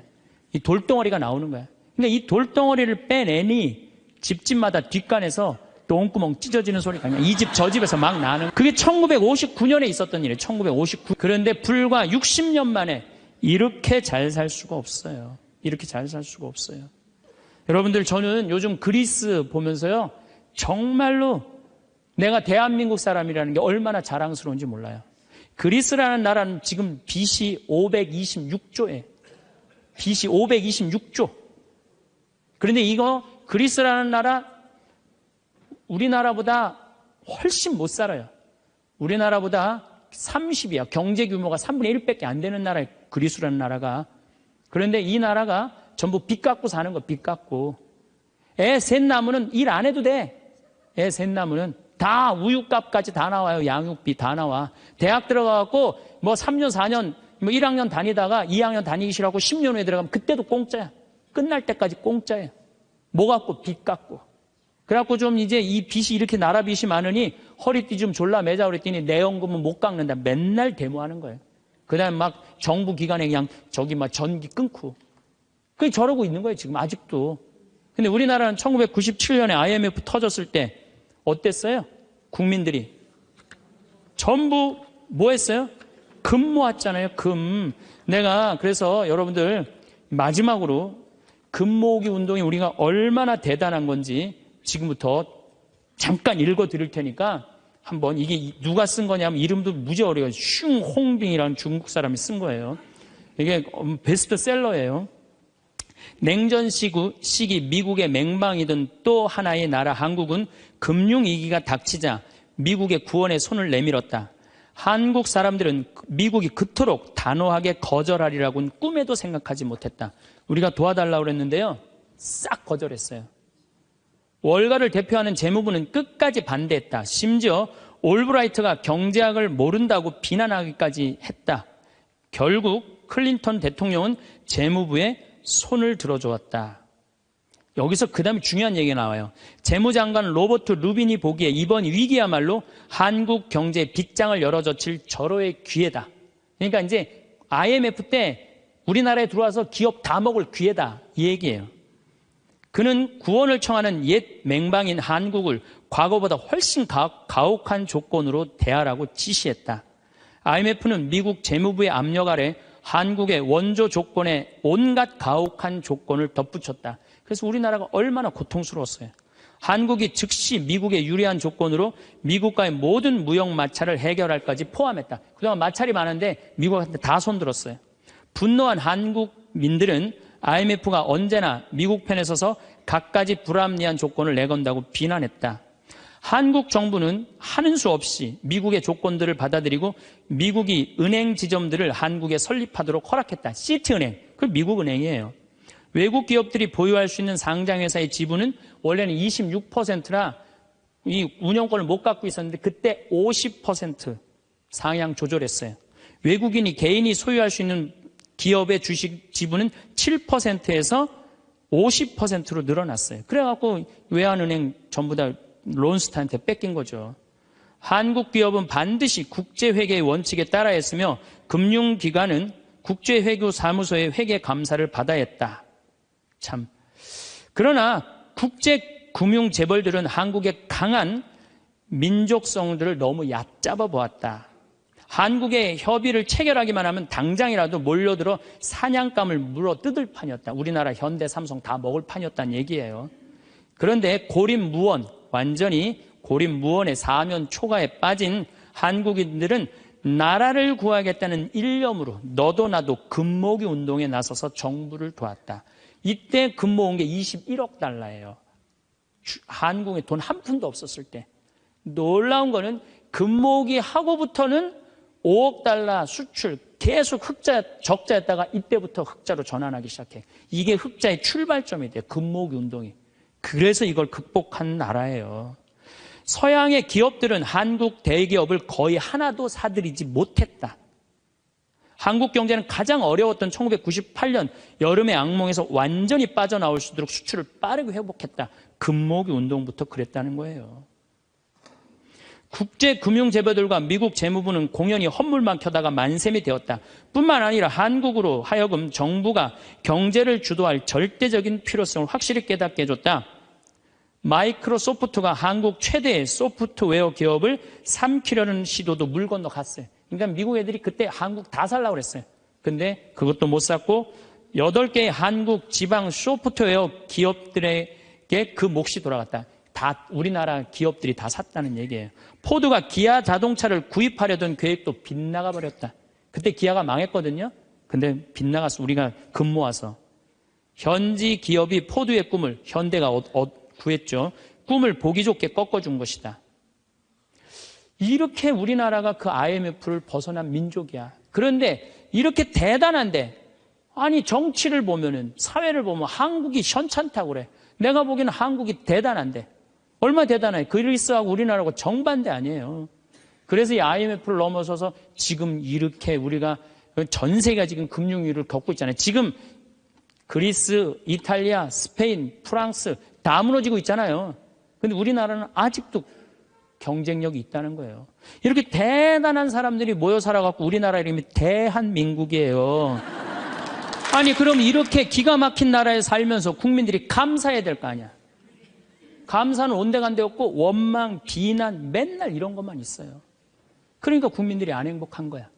이 돌덩어리가 나오는 거야. 그러니까 이 돌덩어리를 빼내니 집집마다 뒷간에서 똥구멍 찢어지는 소리가 그냥 이 집 저 집에서 막 나는. 그게 1959년에 있었던 일이에요. 1959. 그런데 불과 60년 만에 이렇게 잘 살 수가 없어요. 이렇게 잘 살 수가 없어요. 여러분들 저는 요즘 그리스 보면서요. 정말로 내가 대한민국 사람이라는 게 얼마나 자랑스러운지 몰라요. 그리스라는 나라는 지금 BC 526조에 BC 526조. 그런데 이거 그리스라는 나라 우리나라보다 훨씬 못 살아요. 우리나라보다 30이야. 경제 규모가 3분의 1밖에 안 되는 나라예요. 그리스라는 나라가. 그런데 이 나라가 전부 빚 갖고 사는 거, 빚 갖고. 애 셋 낳으면 일 안 해도 돼. 애 셋 낳으면 다 우유값까지 다 나와요. 양육비 다 나와. 대학 들어가갖고 뭐 3년, 4년, 뭐 1학년 다니다가 2학년 다니기 싫어하고 10년 후에 들어가면 그때도 공짜야. 끝날 때까지 공짜예요. 뭐 갖고? 빚 갖고. 그래갖고 좀 이제 이 빚이 이렇게 나라 빚이 많으니 허리띠 좀 졸라 매자 그랬더니 내 연금은 못 깎는다. 맨날 데모하는 거예요. 그 다음에 막 정부 기관에 그냥 저기 막 전기 끊고. 그게 저러고 있는 거예요, 지금 아직도. 근데 우리나라는 1997년에 IMF 터졌을 때 어땠어요? 국민들이. 전부 뭐 했어요? 금 모았잖아요, 금. 내가 그래서 여러분들 마지막으로 금 모으기 운동이 우리가 얼마나 대단한 건지 지금부터 잠깐 읽어 드릴 테니까 한번 이게 누가 쓴 거냐면 이름도 무지 어려워요. 슝홍빙이라는 중국 사람이 쓴 거예요. 이게 베스트셀러예요. 냉전 시기 미국의 맹방이던 또 하나의 나라 한국은 금융위기가 닥치자 미국의 구원에 손을 내밀었다. 한국 사람들은 미국이 그토록 단호하게 거절하리라고는 꿈에도 생각하지 못했다. 우리가 도와달라고 그랬는데요. 싹 거절했어요. 월가를 대표하는 재무부는 끝까지 반대했다. 심지어 올브라이트가 경제학을 모른다고 비난하기까지 했다. 결국 클린턴 대통령은 재무부에 손을 들어주었다. 여기서 그 다음에 중요한 얘기가 나와요. 재무장관 로버트 루빈이 보기에 이번 위기야말로 한국 경제의 빗장을 열어젖힐 절호의 기회다. 그러니까 이제 IMF 때 우리나라에 들어와서 기업 다 먹을 기회다. 이 얘기예요. 그는 구원을 청하는 옛 맹방인 한국을 과거보다 훨씬 가혹한 조건으로 대하라고 지시했다. IMF는 미국 재무부의 압력 아래 한국의 원조 조건에 온갖 가혹한 조건을 덧붙였다. 그래서 우리나라가 얼마나 고통스러웠어요. 한국이 즉시 미국에 유리한 조건으로 미국과의 모든 무역 마찰을 해결할까지 포함했다. 그동안 마찰이 많은데 미국한테 다 손들었어요. 분노한 한국민들은 IMF가 언제나 미국 편에 서서 갖가지 불합리한 조건을 내건다고 비난했다. 한국 정부는 하는 수 없이 미국의 조건들을 받아들이고 미국이 은행 지점들을 한국에 설립하도록 허락했다. 시티은행, 그 미국 은행이에요. 외국 기업들이 보유할 수 있는 상장회사의 지분은 원래는 26%라 이 운영권을 못 갖고 있었는데 그때 50% 상향 조절했어요. 외국인이 개인이 소유할 수 있는 기업의 주식 지분은 7%에서 50%로 늘어났어요. 그래갖고 외환은행 전부 다 론스타한테 뺏긴 거죠. 한국 기업은 반드시 국제회계의 원칙에 따라 했으며 금융기관은 국제회계사무소의 회계 감사를 받아야 했다. 참. 그러나 국제금융재벌들은 한국의 강한 민족성들을 너무 얕잡아 보았다. 한국의 협의를 체결하기만 하면 당장이라도 몰려들어 사냥감을 물어 뜯을 판이었다. 우리나라 현대, 삼성 다 먹을 판이었다는 얘기예요. 그런데 고립무원, 완전히 고립무원의 사면 초가에 빠진 한국인들은 나라를 구하겠다는 일념으로 너도 나도 금모기 운동에 나서서 정부를 도왔다. 이때 금 모은 게 21억 달러예요. 한국에 돈 한 푼도 없었을 때. 놀라운 거는 금 모으기 하고부터는 5억 달러 수출 계속 적자였다가 이때부터 흑자로 전환하기 시작해. 이게 흑자의 출발점이 돼요. 금 모으기 운동이. 그래서 이걸 극복한 나라예요. 서양의 기업들은 한국 대기업을 거의 하나도 사들이지 못했다. 한국 경제는 가장 어려웠던 1998년 여름의 악몽에서 완전히 빠져나올 수 있도록 수출을 빠르게 회복했다. 금모기 운동부터 그랬다는 거예요. 국제금융재벌들과 미국 재무부는 공연히 헛물만 켜다가 만셈이 되었다. 뿐만 아니라 한국으로 하여금 정부가 경제를 주도할 절대적인 필요성을 확실히 깨닫게 해줬다. 마이크로소프트가 한국 최대의 소프트웨어 기업을 삼키려는 시도도 물 건너 갔어요. 그러니까 미국 애들이 그때 한국 다 살라고 그랬어요. 근데 그것도 못 샀고 8개의 한국 지방 소프트웨어 기업들에게 그 몫이 돌아갔다. 다 우리나라 기업들이 다 샀다는 얘기예요. 포드가 기아 자동차를 구입하려던 계획도 빗나가 버렸다. 그때 기아가 망했거든요. 근데 빗나갔어. 우리가 금 모아서. 현지 기업이 포드의 꿈을 현대가 구했죠. 꿈을 보기 좋게 꺾어준 것이다. 이렇게 우리나라가 그 IMF를 벗어난 민족이야. 그런데 이렇게 대단한데 아니 정치를 보면은 사회를 보면 한국이 현찮다고 그래. 내가 보기에는 한국이 대단한데 얼마나 대단해. 그리스하고 우리나라하고 정반대 아니에요. 그래서 이 IMF를 넘어서서 지금 이렇게 우리가 전 세계가 지금 금융위기를 겪고 있잖아요. 지금 그리스, 이탈리아, 스페인, 프랑스 다 무너지고 있잖아요. 근데 우리나라는 아직도 경쟁력이 있다는 거예요. 이렇게 대단한 사람들이 모여 살아갖고 우리나라 이름이 대한민국이에요. 아니 그럼 이렇게 기가 막힌 나라에 살면서 국민들이 감사해야 될 거 아니야. 감사는 온데간데 없고 원망, 비난 맨날 이런 것만 있어요. 그러니까 국민들이 안 행복한 거야.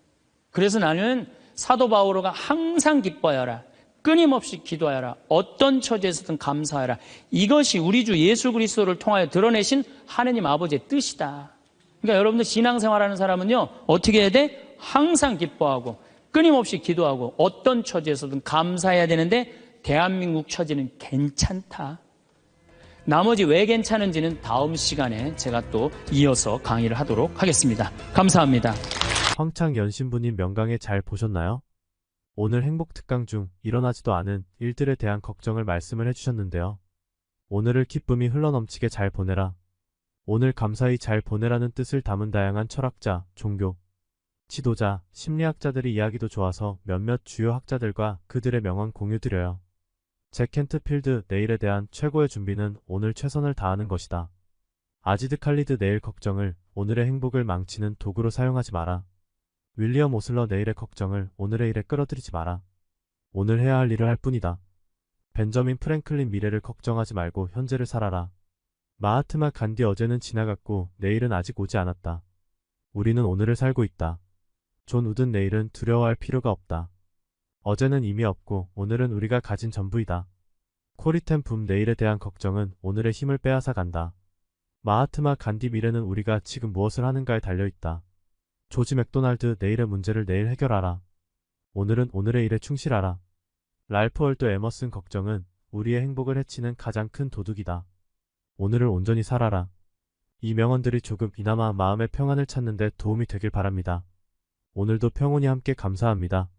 그래서 나는 사도 바오로가 항상 기뻐하여라, 끊임없이 기도하여라, 어떤 처지에서든 감사하여라. 이것이 우리 주 예수 그리스도를 통하여 드러내신 하느님 아버지의 뜻이다. 그러니까 여러분들 신앙생활하는 사람은요, 어떻게 해야 돼? 항상 기뻐하고 끊임없이 기도하고 어떤 처지에서든 감사해야 되는데 대한민국 처지는 괜찮다. 나머지 왜 괜찮은지는 다음 시간에 제가 또 이어서 강의를 하도록 하겠습니다. 감사합니다. 황창연신부님 명강에 잘 보셨나요? 오늘 행복특강 중 일어나지도 않은 일들에 대한 걱정을 말씀을 해주셨는데요. 오늘을 기쁨이 흘러넘치게 잘 보내라. 오늘 감사히 잘 보내라는 뜻을 담은 다양한 철학자, 종교, 지도자, 심리학자들의 이야기도 좋아서 몇몇 주요 학자들과 그들의 명언 공유드려요. 잭 켄트필드 내일에 대한 최고의 준비는 오늘 최선을 다하는 것이다. 아지드 칼리드 내일 걱정을 오늘의 행복을 망치는 도구로 사용하지 마라. 윌리엄 오슬러 내일의 걱정을 오늘의 일에 끌어들이지 마라. 오늘 해야 할 일을 할 뿐이다. 벤저민 프랭클린 미래를 걱정하지 말고 현재를 살아라. 마하트마 간디 어제는 지나갔고 내일은 아직 오지 않았다. 우리는 오늘을 살고 있다. 존 우든 내일은 두려워할 필요가 없다. 어제는 이미 없고 오늘은 우리가 가진 전부이다. 코리텐 붐 내일에 대한 걱정은 오늘의 힘을 빼앗아 간다. 마하트마 간디 미래는 우리가 지금 무엇을 하는가에 달려있다. 조지 맥도날드 내일의 문제를 내일 해결하라. 오늘은 오늘의 일에 충실하라. 랄프 월도 에머슨 걱정은 우리의 행복을 해치는 가장 큰 도둑이다. 오늘을 온전히 살아라. 이 명언들이 조금이나마 마음의 평안을 찾는 데 도움이 되길 바랍니다. 오늘도 평온히 함께 감사합니다.